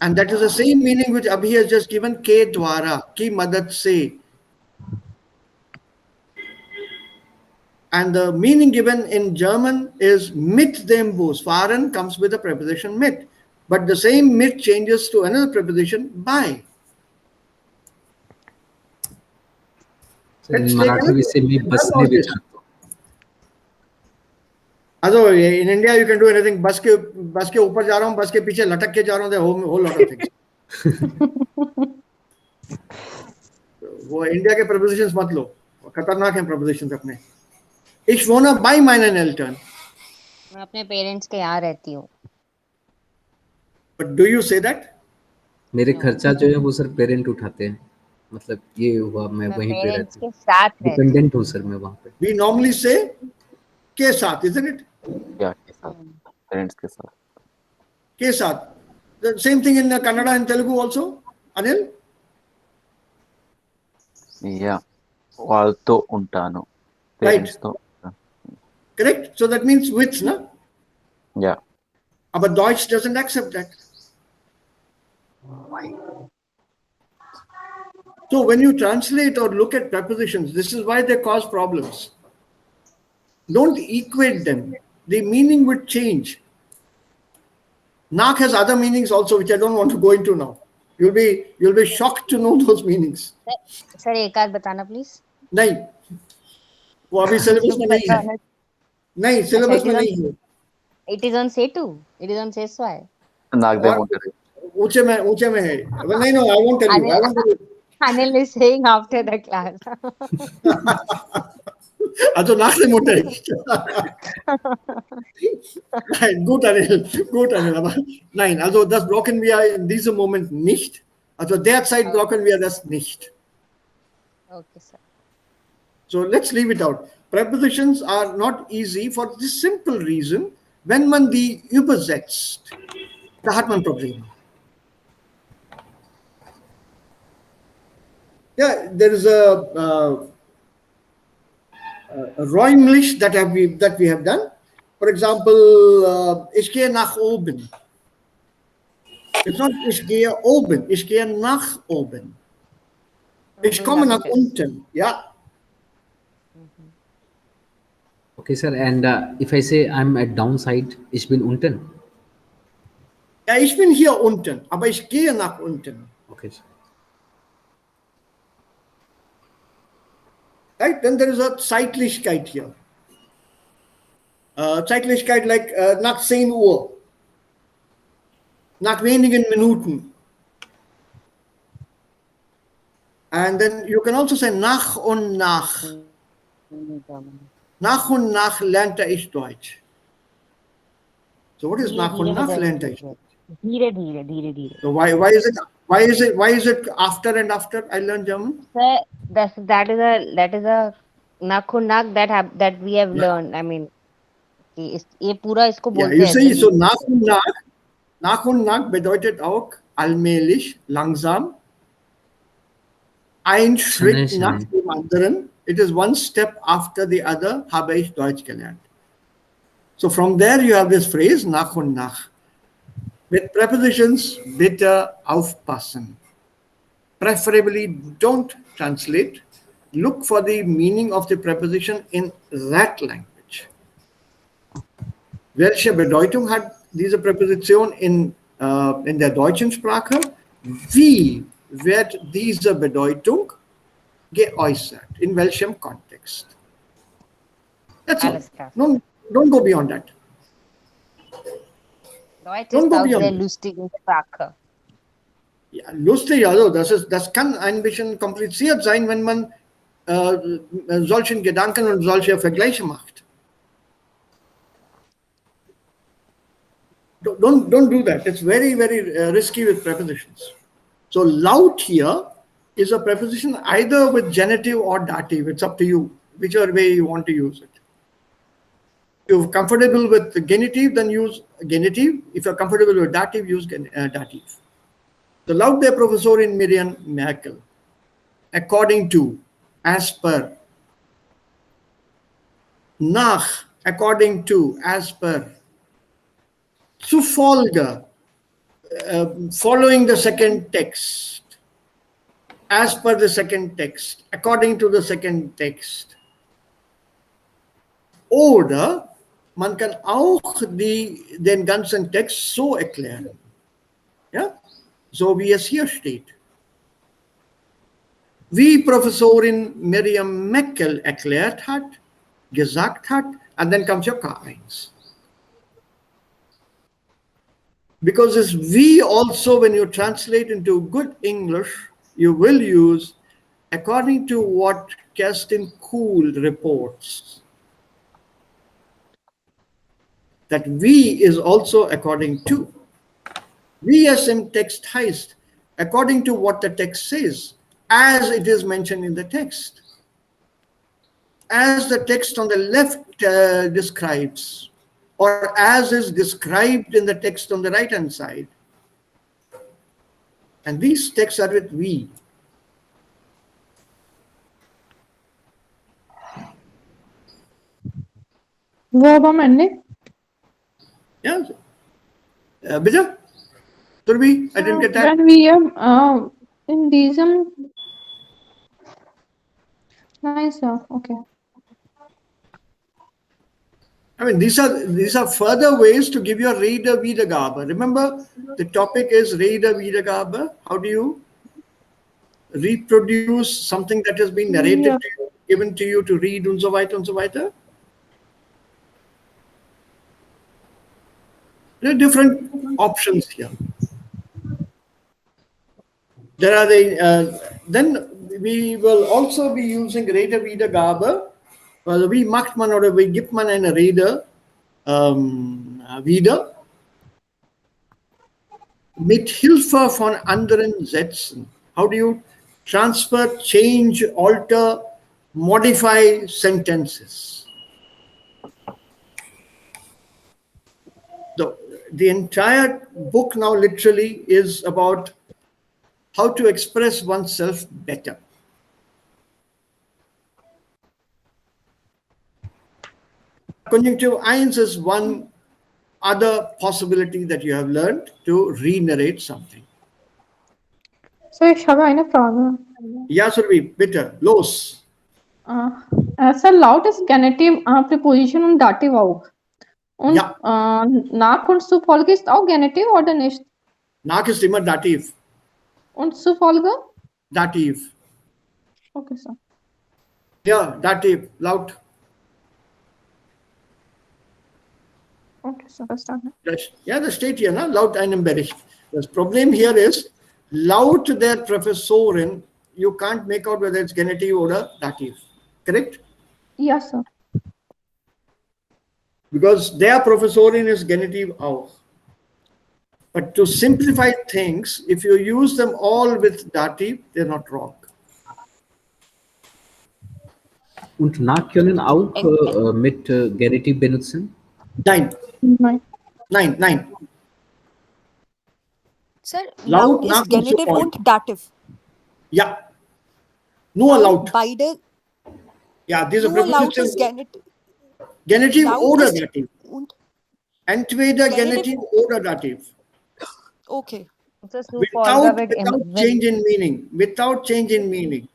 And that is the same meaning which Abhi has just given, ke dwara, ki madad se. And the meaning given in German is mit dem Bus. Fahren comes with the preposition mit. But the same mit changes to another preposition by. Let's take Marathi में से मैं बस में भी जाता हूँ. Also, in India, you can do anything. बस के ऊपर जा रहा हूँ, बस के पीछे लटक के जा रहा हूँ. There are whole lot of things. वो इंडिया के prepositions मत लो, खतरनाक हैं prepositions अपने. Ich wohne bei meinen Eltern. मैं अपने पेरेंट्स के यहाँ रहती हूँ। But do you say that? मेरे खर्चा जो है वो सर पेरेंट उठाते हैं. मतलब ये हुआ मैं मैं वहीं पे पेरेंट्स रहती के हूँ. साथ रहती हूँ। डिपेंडेंट हूँ सर मैं वहाँ पे. We normally say के साथ, isn't it? क्या के साथ? पेरेंट्स के साथ. के साथ. The same thing in Kannada and Telugu also, Anil? Yeah, వాళ్ళతో ఉంటాను. పేరెంట్స్ తో. Correct? So that means with, na? Yeah. But Deutsch doesn't accept that. So when you translate or look at prepositions, this is why they cause problems. Don't equate them. The meaning would change. Nak has other meanings also, which I don't want to go into now. You'll be shocked to know those meanings. Sir एक आध बताना please. नहीं, वो अभी syllabus में नहीं है. नहीं, सिलेबस में नहीं है. It is on say2. It is on say so. నాగదేవ్ ఉంటారు. ऊंचे में है. Well, no, I won't tell you. I won't tell you. Anil is saying after the class. Also nach dem Unterricht. Nein, gut, Anil. Aber nein, also das brauchen wir in diesem Moment nicht. Also derzeit brauchen wir das nicht. Okay, sir. So let's leave it out. Prepositions are not easy for this simple reason. Wenn man die übersetzt, da hat man Probleme. Yeah, there is a Räumlich that we have done. For example, ich gehe nach oben. It's not ich gehe oben, ich gehe nach oben. Ich komme nach unten, ja. Okay, sir. And if I say I'm at downside, ich bin unten. Ja, ich bin hier unten, aber ich gehe nach unten. Okay, sir. Right? Then there is a Zeitlichkeit here. Zeitlichkeit like nach 10 Uhr. Nach wenigen Minuten. And then you can also say nach und nach. Nach und nach lernte ich Deutsch. So what is nach und nach lernte ich? धीरे धीरे धीरे धीरे. So why is it after and after I learned German? Sir, that is a nakunak that we have learned. I mean, ये पूरा इसको Yeah, बोलते you हैं see, so ऐसे. nach und nach bedeutet auch allmählich, langsam, ein Schritt Schnell, nach schnell. dem anderen. It is one step after the other, habe ich Deutsch gelernt. So from there you have this phrase, nach und nach. With prepositions, bitte aufpassen. Preferably don't translate. Look for the meaning of the preposition in that language. Welche Bedeutung hat diese Präposition in der deutschen Sprache? Wie wird diese Bedeutung geäußert? In welchem Kontext? That's all. Alles klar. Don't go beyond that. Deutsch Don't ist go auch beyond sehr that. lustige Sprache. Ja, lustig, also das kann ein bisschen kompliziert sein, wenn man solchen Gedanken und solche Vergleiche macht. Don't do that. It's very, very risky with prepositions. So laut here is a preposition either with genitive or dative. It's up to you, whichever way you want to use it. If you're comfortable with the genitive, then use genitive. If you're comfortable with dative, use dative. So laut der Professorin Miriam Merkel, according to, as per, nach, according to, as per, zufolge, following the second text, as per the second text, according to the second text. Oder man kann auch den ganzen Text so erklären. Ja? So wie es hier steht. Wie Professorin Miriam Merkel erklärt hat, gesagt hat, and then comes your K1. Because this we also, when you translate into good English, you will use according to what Kerstin Kuhl reports. That we is also according to. Wie es im Text heißt, according to what the text says, as it is mentioned in the text. As the text on the left describes, or as is described in the text on the right-hand side. And these texts are with we. Verb am Ende. Yeah. Bitte? Turbi, I didn't get that. When we are in diesem. Nice, sir. Okay. I mean, these are further ways to give your Rede Wiedergabe. Remember, the topic is Rede Wiedergabe. How do you reproduce something that has been narrated Yeah. to you, given to you to read, und so weiter und so weiter? There are different options here. There are then we will also be using Rede Wiedergabe. Wie macht man oder wie gibt man eine Rede wieder? Mit Hilfe von anderen Sätzen. How do you transfer, change, alter, modify sentences? The entire book now literally is about how to express oneself better. Conjunctive 1 is one other possibility that you have learned to re-narrate something. So ich habe eine Frage. Ja, Survi, bitte, los. Sir, laut ist Genitiv Präposition und Dativ auch. Und Ja, nach und Zufolge ist auch Genitiv oder nicht? nach ist immer Dativ. Und Zufolge? Dativ. Okay, sir. Ja, Dativ, laut. Okay, sir, verstanden. Das steht hier, ne? Laut einem Bericht. Das Problem hier ist, laut der Professorin, you can't make out whether it's Genitiv oder Dativ. Correct? Yes, sir. Because der Professorin is Genitiv auch. But to simplify things, if you use them all with Dativ, they're not wrong. Und nach können auch mit Genitiv benutzen? Nein, Nein. nein, nein. Sir, Laut, laut nach ist und Genitive Zufolge. und Dative. Ja. Nur laut. Beide, Ja, diese nur laut ist Präposition. Genitiv laut oder ist Dativ. und Entweder Genitiv. Genitiv oder Dativ. Okay. So Zufolge wird Without change in meaning. Without change in meaning.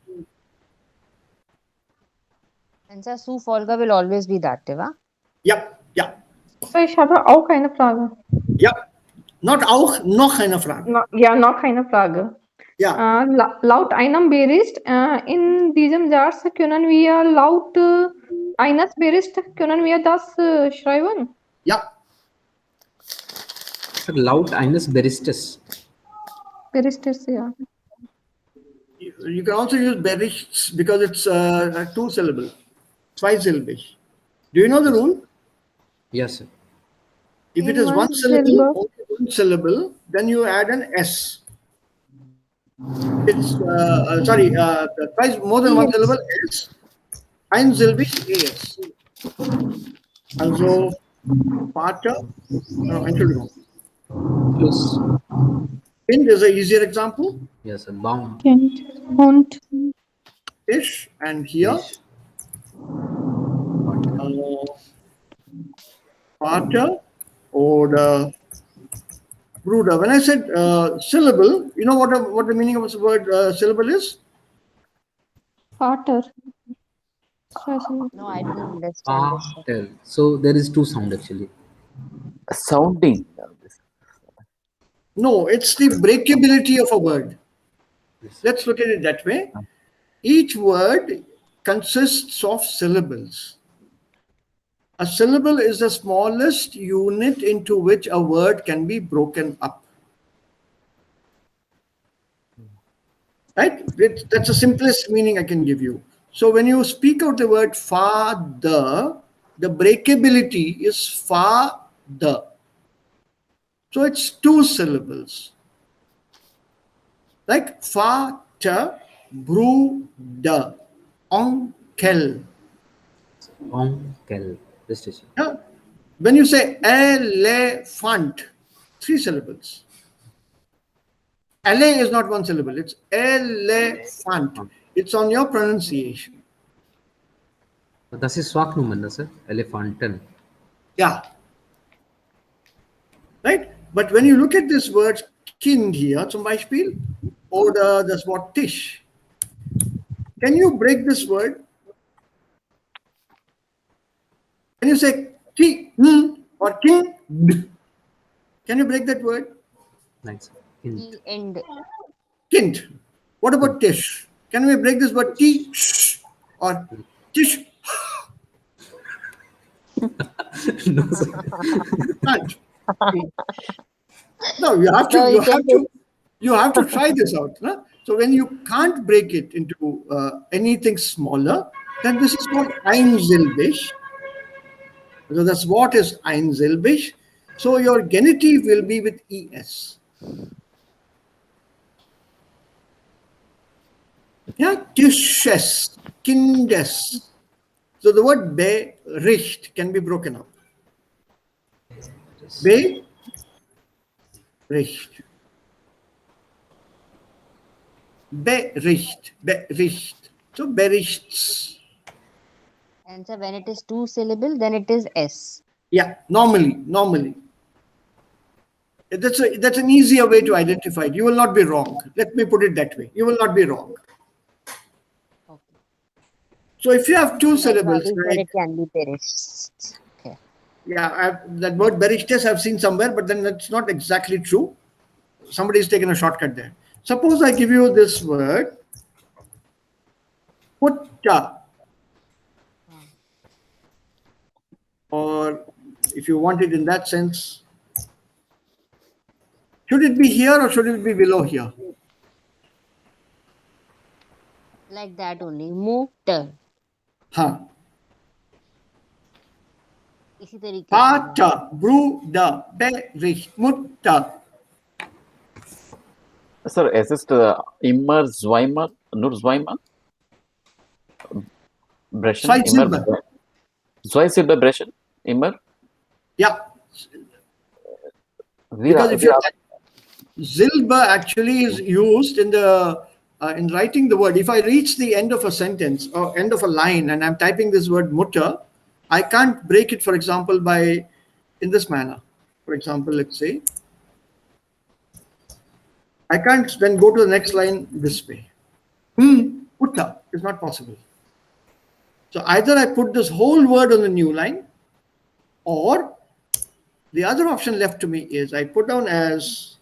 and sir, Zufolge will always be dative, huh? Ja, ja, So, ich habe auch eine Frage. ja. Not auch, noch eine Frage. Ja, noch eine Frage. Ja, Laut einem Bericht in diesem Satz können wir laut eines Berichts können wir das schreiben. ja. Laut eines Baristes. Berichts, ja. You can also use Berichts because it's two syllable, zweisilbig. Do you know the rule? Yes, sir. If it In is one syllable, only one syllable, then you add an S. It's twice more than one Yes. syllable S. Einsilbig AS. Also Vater, Entschuldigung. Plus. Kind is an easier example. Yes, sir. Baum. Kind, Hund, Fish, and here Fish. Vater or Bruder. When I said syllable, you know what the meaning of the word syllable is? Vater. No, I don't understand this, sir. Patel. So there is two sound actually. Sounding. No, it's the breakability of a word. Yes. Let's look at it that way. Each word consists of syllables. A syllable is the smallest unit into which a word can be broken up. Right? That's the simplest meaning I can give you. So when you speak out the word father, the breakability is father. So it's two syllables. Like Vater, Bruder, Onkel. Onkel. Just a second. Yeah? When you say elephant, three syllables. LA is not one syllable, it's elephant. It's on your pronunciation. Das ist Swaknummern, sir. Elefanten. Yeah. Right? But when you look at this word Kind here, zum Beispiel, oder das Wort Tisch, can you break this word? Can you say ki, or king? Can you break that word? Nice. The end. Kind. What about tish? Can we break this word ti or tish? No, sir. Can't. No, you have to try this out. No? So when you can't break it into anything smaller, then this is called einsilbig. So that's what is einsilbig. So your genitive will be with es. Yeah, Tisches, Kindes. So the word Bericht can be broken up. Bericht. Bericht. So Berichts. And sir, when it is two syllable, then it is S. Yeah, normally. That's an easier way to identify it. You will not be wrong. Let me put it that way. You will not be wrong. Okay. So if you have two That's why syllables, we said like, it can be perished. Okay. yeah, that word beristes I've seen somewhere, but then that's not exactly true. Somebody's taken a shortcut there. Suppose I give you this word, mutta, or if you want it in that sense, should it be here or should it be below here? Like that only. Motor. Huh. इसी तरीके से होगा. Pata, bruda, bericht, mutta. Sir, es ist immer zweimal, nur zweimal? Brechen, Zwei immer Silber. zwei Silber brechen, immer. Yeah. Wir, Because if wir, you Silber actually is used in the in writing the word. If I reach the end of a sentence or end of a line and I'm typing this word mutter, I can't break it, for example, by in this manner. For example, let's say I can't then go to the next line this way. Mutter is not possible. So either I put this whole word on the new line, or the other option left to me is I put down as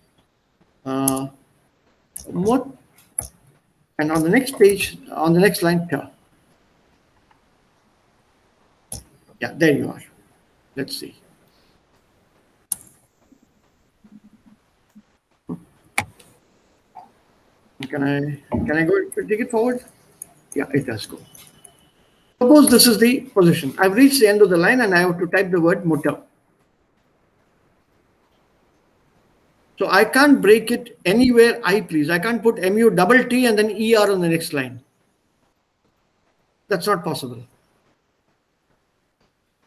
mut, and on the next page, on the next line, ta. Yeah, there you are. Let's see. Can I go take it forward? Yeah, it does go. Suppose this is the position. I've reached the end of the line and I have to type the word mutta. So I can't break it anywhere I please. I can't put MU-double-T and then ER on the next line. That's not possible.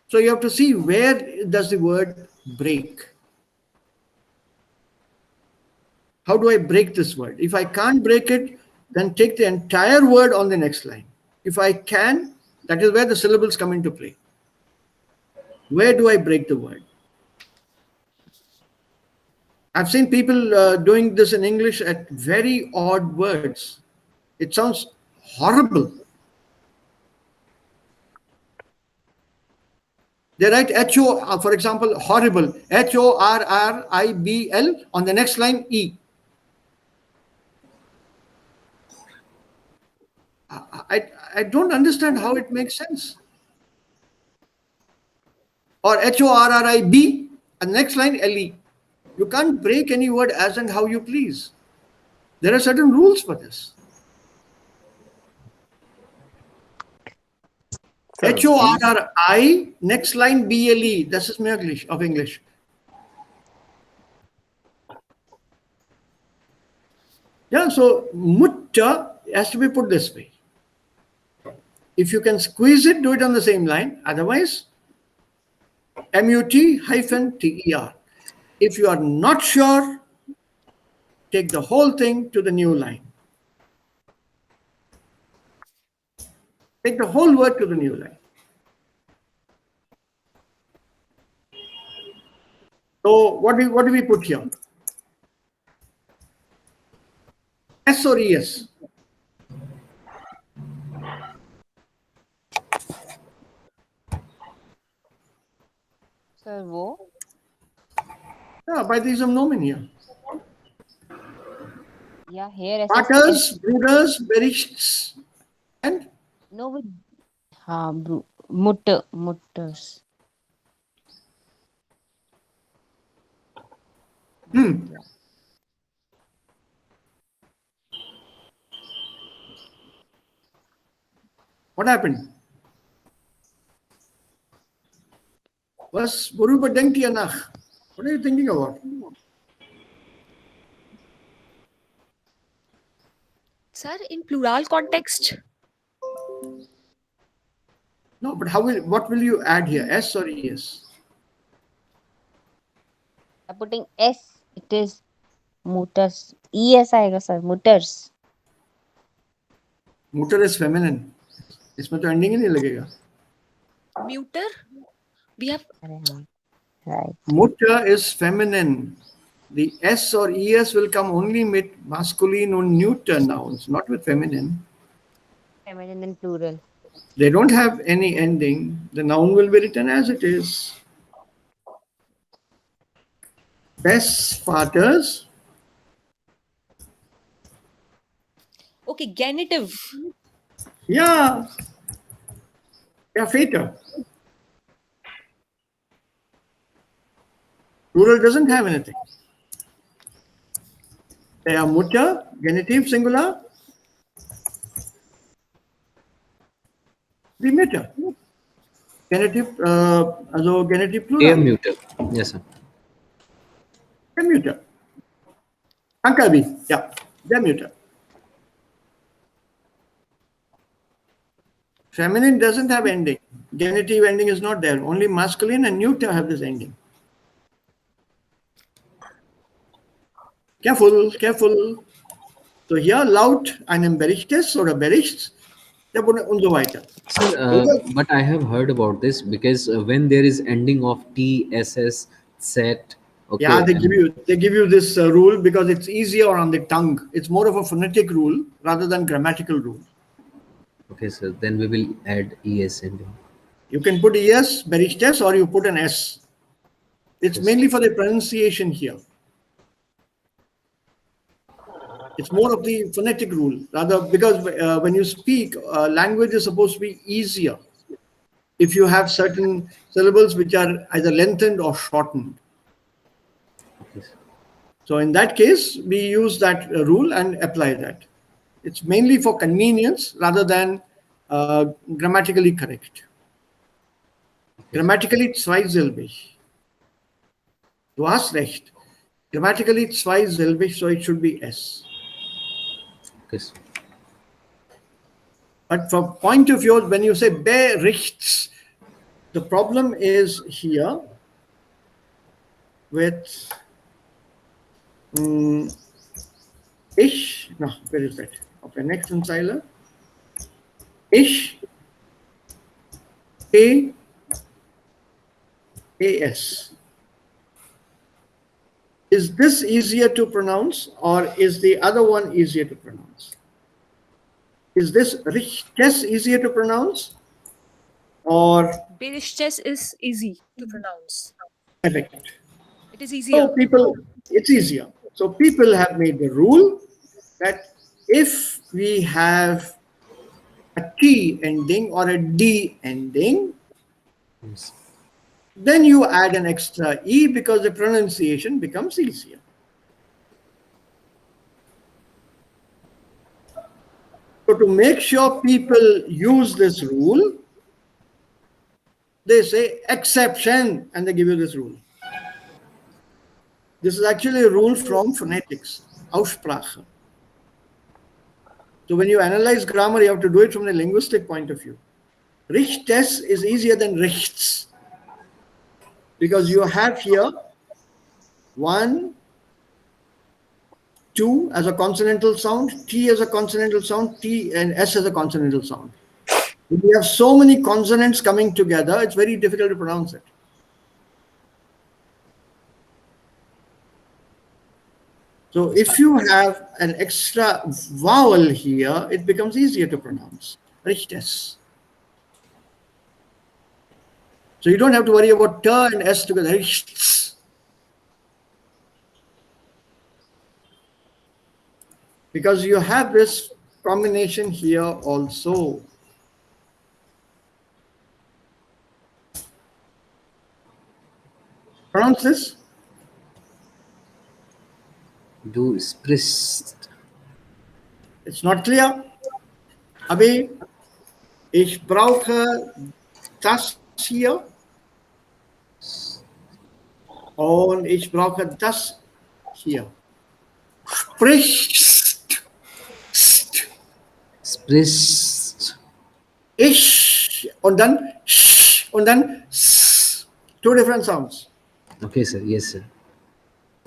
So you have to see where does the word break. How do I break this word? If I can't break it, then take the entire word on the next line. If I can, that is where the syllables come into play. Where do I break the word? I've seen people doing this in English at very odd words. It sounds horrible. They write H-O, for example, horrible, Horribl, on the next line, E. I don't understand how it makes sense. Or HORRIB, and the next line, LE. You can't break any word as and how you please. There are certain rules for this. HORRI, next line BLE. This is English of English. Yeah, so mutta has to be put this way. If you can squeeze it, do it on the same line. Otherwise, MUT-TER. If you are not sure, take the whole thing to the new line. Take the whole word to the new line. So what do we put here? S or ES? Sir, wo? Yeah, by the ism nomen here. Yeah, here Paters, brooders, berichts, and no with mutters. What happened? Was worüber denkt ihr nach? What are you thinking about? Sir, in plural context, No, but what will you add here? S or ES? I'm putting S. It is mutters. ES आएगा sir. Mutters. Mutter is feminine. इसमें तो ending ही नहीं लगेगा. muter, we have Right. Mutter is feminine. The S or ES will come only with masculine or neuter nouns, not with feminine. Feminine and plural. They don't have any ending. The noun will be written as it is. Des Vaters. Okay, genitive. Yeah. Der Väter. Plural doesn't have anything. Der Mutter, Genitiv, Singular. Die Mutter. Genitiv, also Genitiv Der Plural. Mutter. Yes, sir. Der Mutter. Ankabi, yeah, der Mutter. Feminine doesn't have ending. Genitive ending is not there. Only masculine and neuter have this ending. Careful, careful. So hier laut einem Berichtes oder Berichts und so weiter. Sir, but I have heard about this because when there is ending of T, SS, set, okay. Yeah, they give you this rule because it's easier on the tongue. It's more of a phonetic rule rather than grammatical rule. Okay, sir. Then we will add ES ending. You can put ES, Berichtes, or you put an S. It's mainly for the pronunciation here. It's more of the phonetic rule, rather because when you speak, language is supposed to be easier if you have certain syllables which are either lengthened or shortened. Okay, sir. So in that case, we use that rule and apply that. It's mainly for convenience rather than grammatically correct. Grammatically zweisilbig. Du hast recht. Grammatically zweisilbig, so it should be S. Okay, sir. But from point of view, when you say berichts, the problem is here with ich, no, where is that? Okay, next in Zeile. Ich, A, AS. Is this easier to pronounce or is the other one easier to pronounce? Is this Richtes easier to pronounce or? Berichtes is easy to pronounce. Correct. It is easier. So people, it's easier. So people have made the rule that if we have a T ending or a D ending, Yes. then you add an extra E because the pronunciation becomes easier. So to make sure people use this rule, they say exception and they give you this rule. This is actually a rule from phonetics, Aussprache. So when you analyze grammar, you have to do it from the linguistic point of view. Richtes is easier than rechts because you have here 1, 2 as a consonantal sound, T as a consonantal sound, T and S as a consonantal sound. If you have so many consonants coming together, it's very difficult to pronounce it. So if you have an extra vowel here, it becomes easier to pronounce. Richtes. So you don't have to worry about T and S together. Richts. Because you have this combination here also. Pronounce this. Du sprichst. It's not clear. Abi, ich brauche das hier und ich brauche das hier. Sprichst. Sprichst. Ich und dann sch und dann s. Two different sounds. Okay, sir. Yes, sir.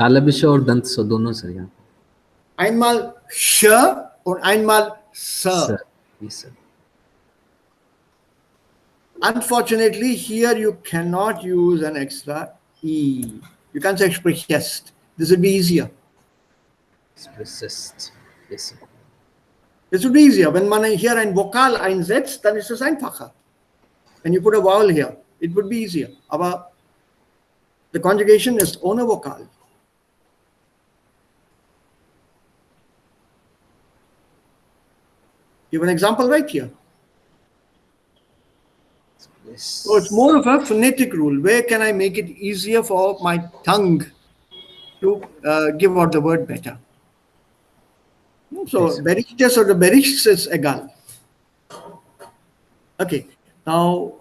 तालबिश और दंत सो दोनों sir यहाँ Einmal sch und einmal s. Sir. Yes, sir. Unfortunately, here you cannot use an extra E. You can't say sprichst. This would be easier. Sprichst. Yes, sir. Das would be easier. Wenn man hier ein Vokal einsetzt, dann ist es einfacher. When you put a vowel here, it would be easier. Aber the conjugation is ohne Vokal. Give an example right here. Yes. So it's more of a phonetic rule. Where can I make it easier for my tongue to give out the word better? So Yes. berichtes oder berichts ist egal. Okay, now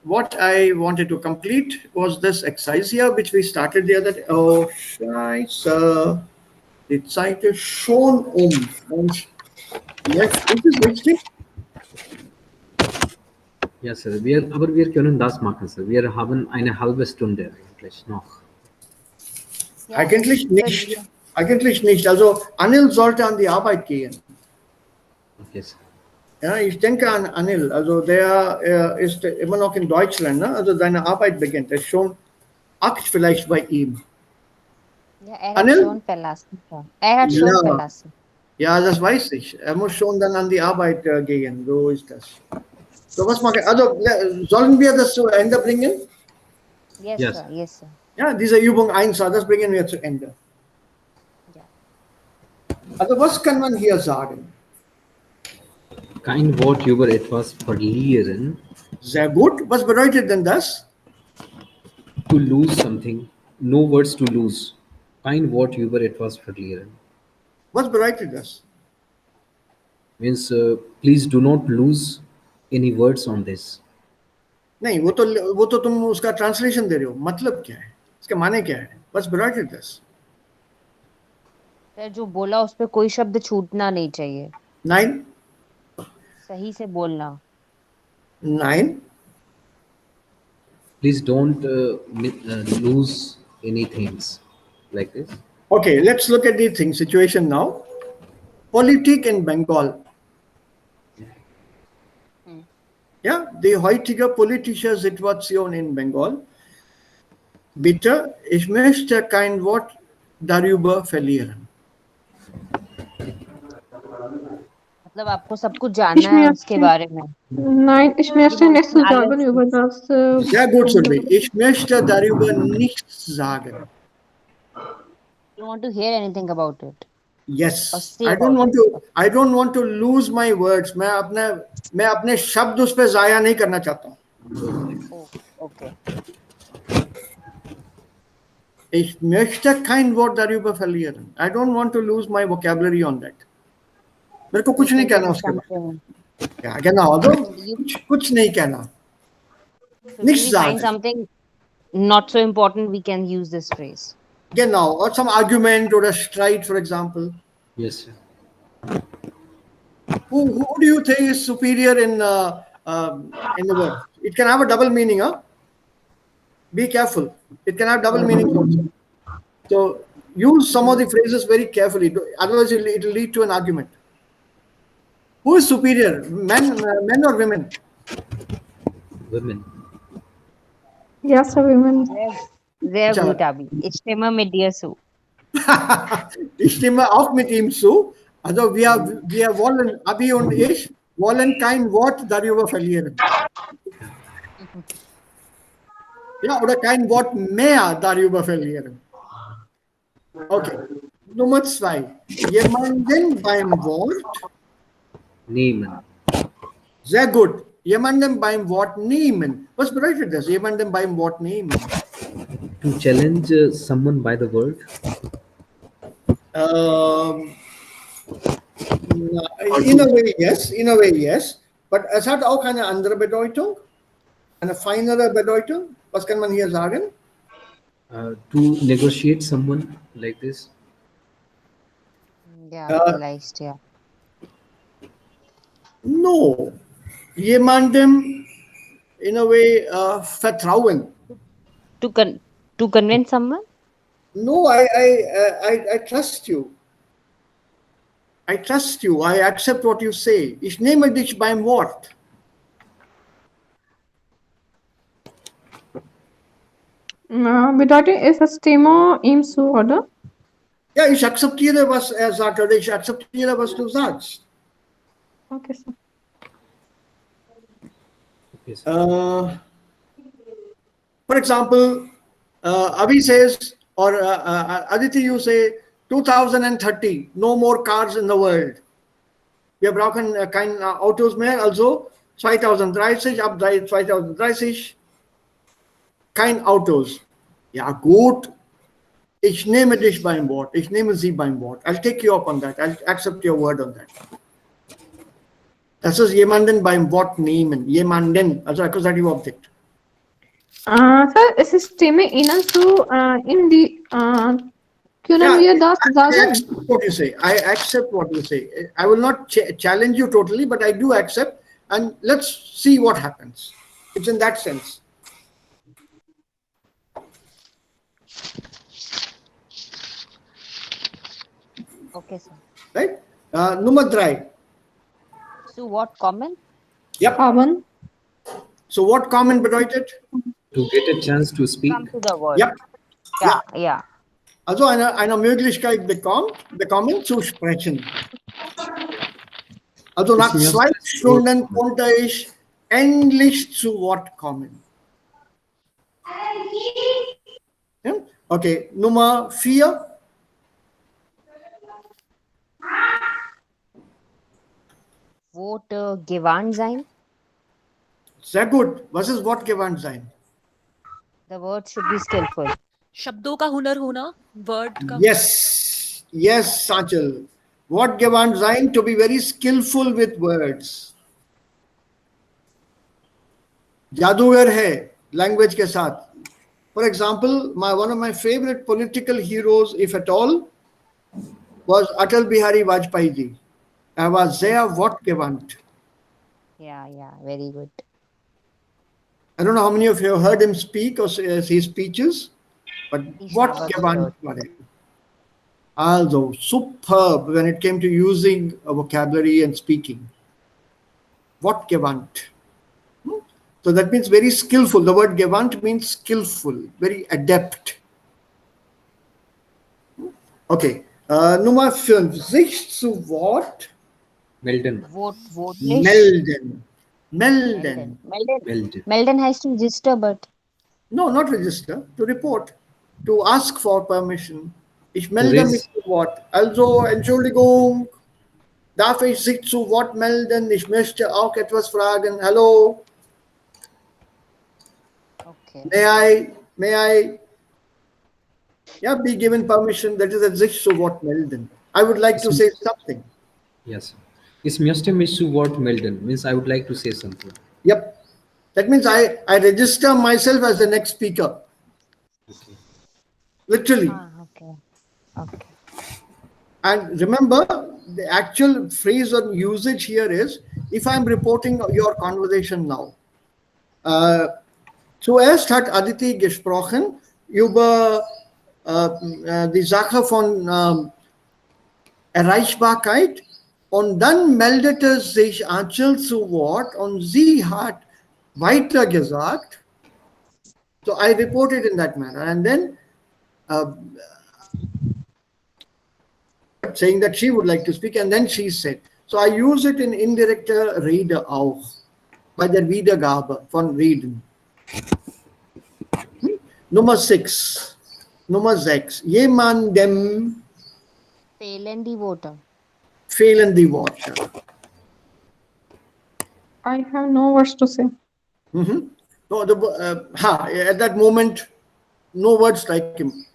what I wanted to complete was this exercise here, which we started the other day. Oh, scheiße. Die Zeit ist schon Und jetzt ist es richtig. Ja, Sir. Aber wir können das machen, Sir. Wir haben eine halbe Stunde eigentlich noch. Ja, Eigentlich das nicht. können Eigentlich nicht. Also Anil sollte an die Arbeit gehen. Okay, Sir. Ja, ich denke an Anil. Also der ist immer noch in Deutschland. Ne? Also seine Arbeit beginnt. Es ist schon 8 vielleicht bei ihm. Ja, er hat Anil? schon verlassen. Er hat schon Ja. verlassen. Ja, das weiß ich. Er muss schon dann an die Arbeit gehen. So ist das. So, was mache ich? Also sollen wir das zu Ende bringen? Yes, Yes. sir. Yes, sir. Ja, diese Übung 1, das bringen wir zu Ende. Ja. Also was kann man hier sagen? Kein Wort über etwas verlieren. Sehr gut. Was bedeutet denn das? To lose something. No words to lose. Kein Wort über etwas verlieren. Was bedeutet das? Means please do not lose any words on this. नहीं वो तो तुम उसका translation दे रहे हो मतलब क्या है इसके माने क्या है बस bedeutet das? सर जो बोला उस पे कोई शब्द छूटना नहीं चाहिए Nein, सही से बोलना nein. Please don't lose any things like this. Okay, let's look at the thing situation now. Politik in Bengal. Ja, die heutige politische Situation in Bengal. Bitte, ich möchte kein Wort darüber verlieren. मतलब आपको सब कुछ जानना है उसके बारे में Nein, ich möchte nichts sagen über das. Sehr gut, Survi. Ich möchte darüber nichts sagen. you want to hear anything about it Yes, or say I don't about want to. I don't want to lose my words. मैं अपने शब्द उस पे जाया नहीं करना चाहता हूँ. oh, okay Ich möchte kein Wort darüber verlieren. I don't want to lose my vocabulary on that. मेरे को कुछ नहीं कहना उसके बारे. Ja, genau. Also कुछ नहीं कहना. so Nichts when we find sagen. something not so important we can use this phrase Genau. Or some argument or a strike, for example. Yes, sir. Who do you think is superior in the word? It can have a double meaning, huh? Be careful. It can have double meanings also. So use some of the phrases very carefully. Otherwise, it will lead to an argument. Who is superior, men or women? Women. Yes, women. sehr Tja. gut Abi ich stimme mit dir zu Ich stimme auch mit ihm zu. Also wir wollen, Abi und ich, wollen kein Wort darüber verlieren. Ja, oder kein Wort mehr darüber verlieren. Okay. Nummer 2. Jemanden beim Wort. Nehmen. Sehr gut. Jemanden beim Wort nehmen. Was bedeutet das? Jemanden beim Wort nehmen. To challenge someone by the word. In a way, yes. In a way, yes. But es hat auch eine andere Bedeutung. Eine feinere Bedeutung. Was kann man hier sagen? To negotiate someone like this. yeah realized yeah No. Jemandem, in a way, vertrauen. to convince someone No, I trust you. I trust you. I accept what you say. Ich nehme dich beim Wort. Bedeutet, ist das Thema ihm zu, oder? Ja, ich akzeptiere, was er sagt, oder ich akzeptiere, was du sagst. Okay, sir. Okay, sir. For example, Avi says, or Aditi, you say, 2030, no more cars in the world. Wir brauchen keine Autos mehr, also 2030, ab 2030 kein Autos. Ja gut, ich nehme dich beim Wort, ich nehme sie beim Wort. I'll take you up on that, I'll accept your word on that. Das ist jemanden beim Wort nehmen, jemanden, also accusative object. Sir, es ist Stimme Ihnen zu in die können wir das I sagen? accept what you say. I accept what you say. I will not challenge you totally, but I do accept, and let's see what happens. It's in that sense. Okay, sir. Right? Nummer 3. So what comment? Yep. Haben. So what comment bedeutet? To get a chance to speak. Come to the word. Yep. Yeah, yeah. Also eine Möglichkeit bekommen zu sprechen. Also nach Ist mir 2 das Stunden Wort- konnte ich endlich zu Wort kommen. Ja? Okay, Nummer 4. Wort gewarnt sein. Sehr gut. Was ist wortgewandt sein? The word should be skillful. शब्दों का हुनर होना, word का Yes, yes, Sanchal. Wortgewandt sein, to be very skillful with words. जादूगर है language के साथ. For example, one of my favorite political heroes, if at all, was Atal Bihari Vajpayee ji. Er war sehr wortgewandt. Yeah, yeah. Very good. I don't know how many of you have heard him speak or his speeches, but Ich habe wortgewandt war er. Also superb when it came to using a vocabulary and speaking. Wortgewandt. So that means very skillful. The word gewandt means skillful, very adept. Okay. Nummer 5. Sich zu Wort Melden. Wortlich. melden. Melden. Melden. Melden has to register, but No, not register. To report. To ask for permission. Ich melde raise- mich zu Wort. Also, Entschuldigung, darf ich sich zu Wort melden? Ich möchte auch etwas fragen. Hallo, okay. may I, yeah, be given permission? That is a sich zu Wort melden. I would like to say something. Yes. Ich möchte mich zu Wort melden. Means I would like to say something. Yep. That means I register myself as the next speaker. Okay. Literally. Okay. Okay. And remember, the actual phrase or usage here is, if I'm reporting your conversation now. Zuerst hat Aditi gesprochen über die Sache von Erreichbarkeit und dann meldete sich Anchal zu Wort und sie hat weiter gesagt. So I reported in that manner and then saying that she would like to speak and then she said. So I use it in indirekter Rede auch, bei der Wiedergabe von Reden. Nummer 6. Jemandem Fehlen die Worte. fehlen die Worte. I have no words to say. No, at that moment, no words strike him.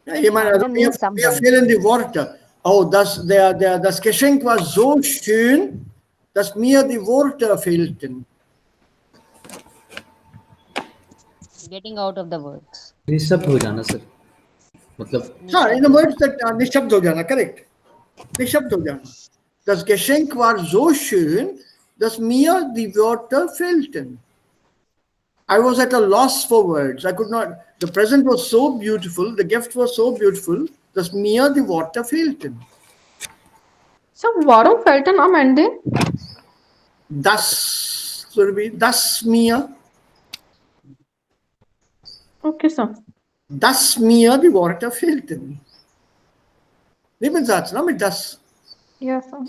Ja, jemand, also mir fehlen die Worte. Oh, das Geschenk war so schön, dass mir die Worte fehlten. Getting out of the words. निशब्द हो जाना sir. मतलब हाँ, in the words that निशब्द हो जाना, correct. निशब्द हो जाना. Das Geschenk war so schön, dass mir die Worte fehlten. I was at a loss for words. I could not. The present was so beautiful, the gift was so beautiful, dass mir die Worte fehlten. So, warum fehlten am Ende? Das mir. Okay, sir. dass mir die Worte fehlten. Nebensatz, ne, mit das. Yes, sir.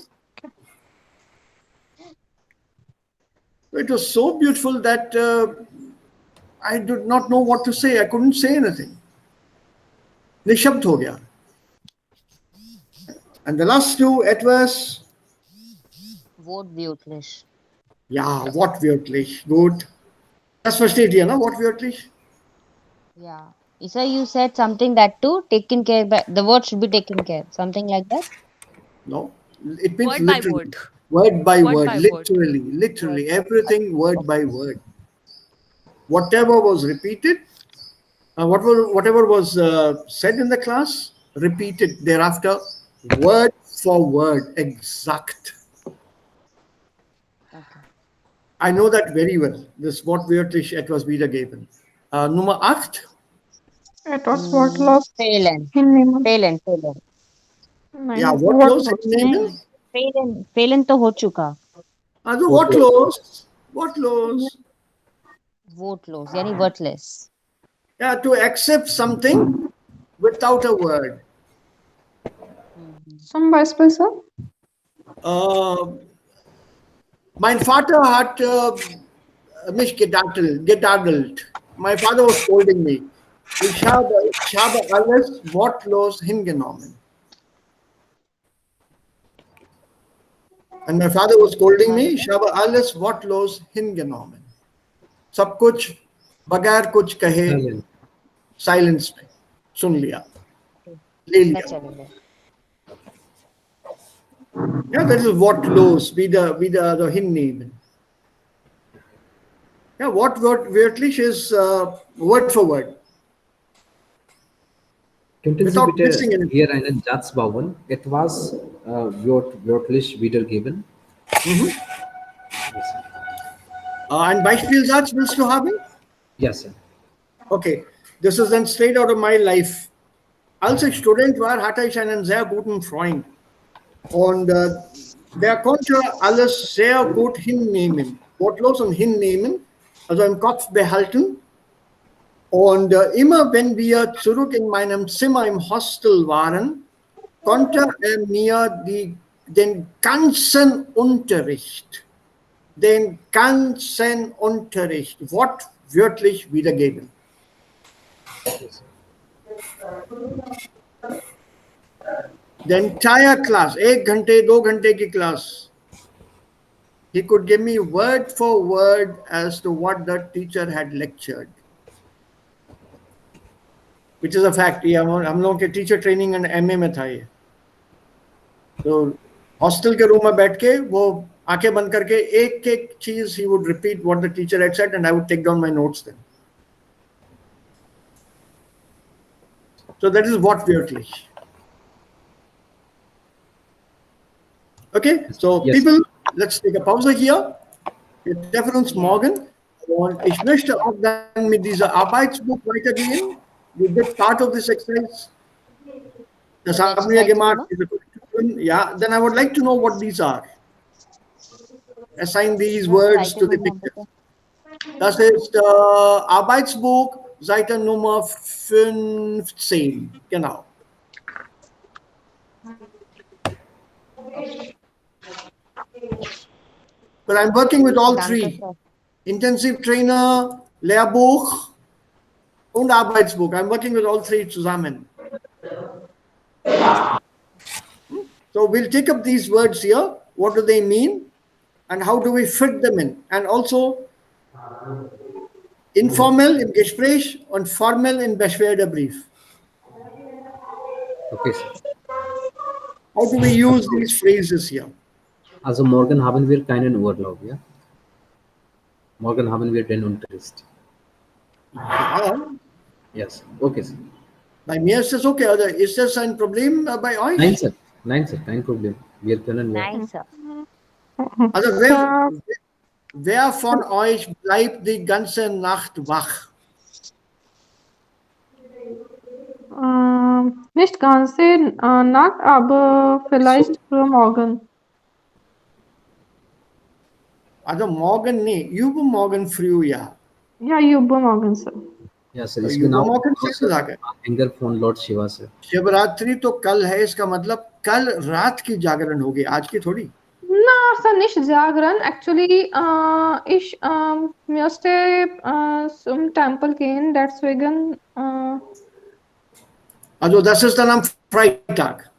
It was so beautiful that I did not know what to say. I couldn't say anything. निशब्द हो गया. And the last two, etwas, Wortwörtlich. ja, wortwörtlich, gut. Das versteht ihr, ne? Wortwörtlich? Yeah. Isa, you said something that too taken care by the word should be taken care. Something like that. No. It means Word by literally. word. Word by Word word. by word. Literally. Everything word by word. Whatever was repeated, whatever was said in the class, repeated thereafter, word for word, exact. Okay. I know that very well. This wortwörtlich etwas wiedergeben. Nummer 8. Etwas wortlos Fehlen. hinnehmen. Fehlen. Ja, नहीं wortlos wortlos. hinnehmen. Fehlen तो हो चुका. Also wortlos. Wortlos. Wortlos यानी wordless. Yeah, to accept something without a word. Zum Beispiel, sir? Mein Vater hat mich getadelt. My father was scolding me. Ich habe alles wortlos hingenommen. And my father was scolding me. Ich habe alles wortlos hingenommen. सब कुछ बगैर कुछ कहे Silent. Silence में सुन लिया, ले लिया. चलेगा. Yeah, that is wortlos, the hinnehmen. Yeah, wörtlich is word for word. Könnten Sie Without missing bitte anything. hier einen Satz bauen? Etwas wörtlich wiedergeben? Mhm. Yes, sir. Ein Beispielsatz willst du haben? Yes, sir. Okay, this is then straight out of my life. Als ich Student war, hatte ich einen sehr guten Freund. Und der konnte alles sehr gut hinnehmen. Wortlos und hinnehmen, also im Kopf behalten. Und immer wenn wir zurück in meinem Zimmer im Hostel waren, konnte er mir den ganzen Unterricht wortwörtlich wiedergeben. The entire class, 1 घंटे 2 घंटे की class, he could give me word for word as to what the teacher had lectured, which is a fact. ये हम लोगों के teacher training and MA में था ये. तो हॉस्टल के रूम में बैठ के वो आंखें बंद करके एक एक चीज he would repeat what the teacher had said and I would take down my notes then. So that is wortwörtlich. Okay, so Yes. people, let's take a pause here. Wir treffen uns morgen und ich möchte auch dann mit dieser Arbeitsbuch weitergehen. We did part of this exercise. Das haben wir gemacht. Ja, then I would like to know what these are. Assign these words to the pictures. Das ist Arbeitsbuch, Seite Nummer 15. Genau. But I'm working with all three. Intensive Trainer, Lehrbuch und Arbeitsbuch. I'm working with all three zusammen. So we'll take up these words here. What do they mean? And how do we fit them in? And also informell im Gespräch und formell im Beschwerdebrief. Okay, sir. How do we use these phrases here? Also morgen haben wir keinen Urlaub, ja? Morgen haben wir den Unterricht. Ja, Yes. Okay, sir. bei mir ist das okay. Oder ist das ein Problem bei euch? Nein, sir. Nein, sir. Kein Problem. Wir können ja. Nice, sir. Also wer von euch bleibt die ganze Nacht wach? Nicht ganze Nacht, aber vielleicht früh morgen. Also morgen nicht, übermorgen früh, ja. Ja, übermorgen, sir. Ja, sir. इसके नाम Übermorgen ist der Tag. Anger von Lord Shiva, sir. Shivratri तो कल है, इसका मतलब कल रात की जागरण होगी, आज की थोड़ी. Na, so nicht Jagran. Actually, ich müsste zum Tempel gehen, deswegen. Also das ist dann am Freitag.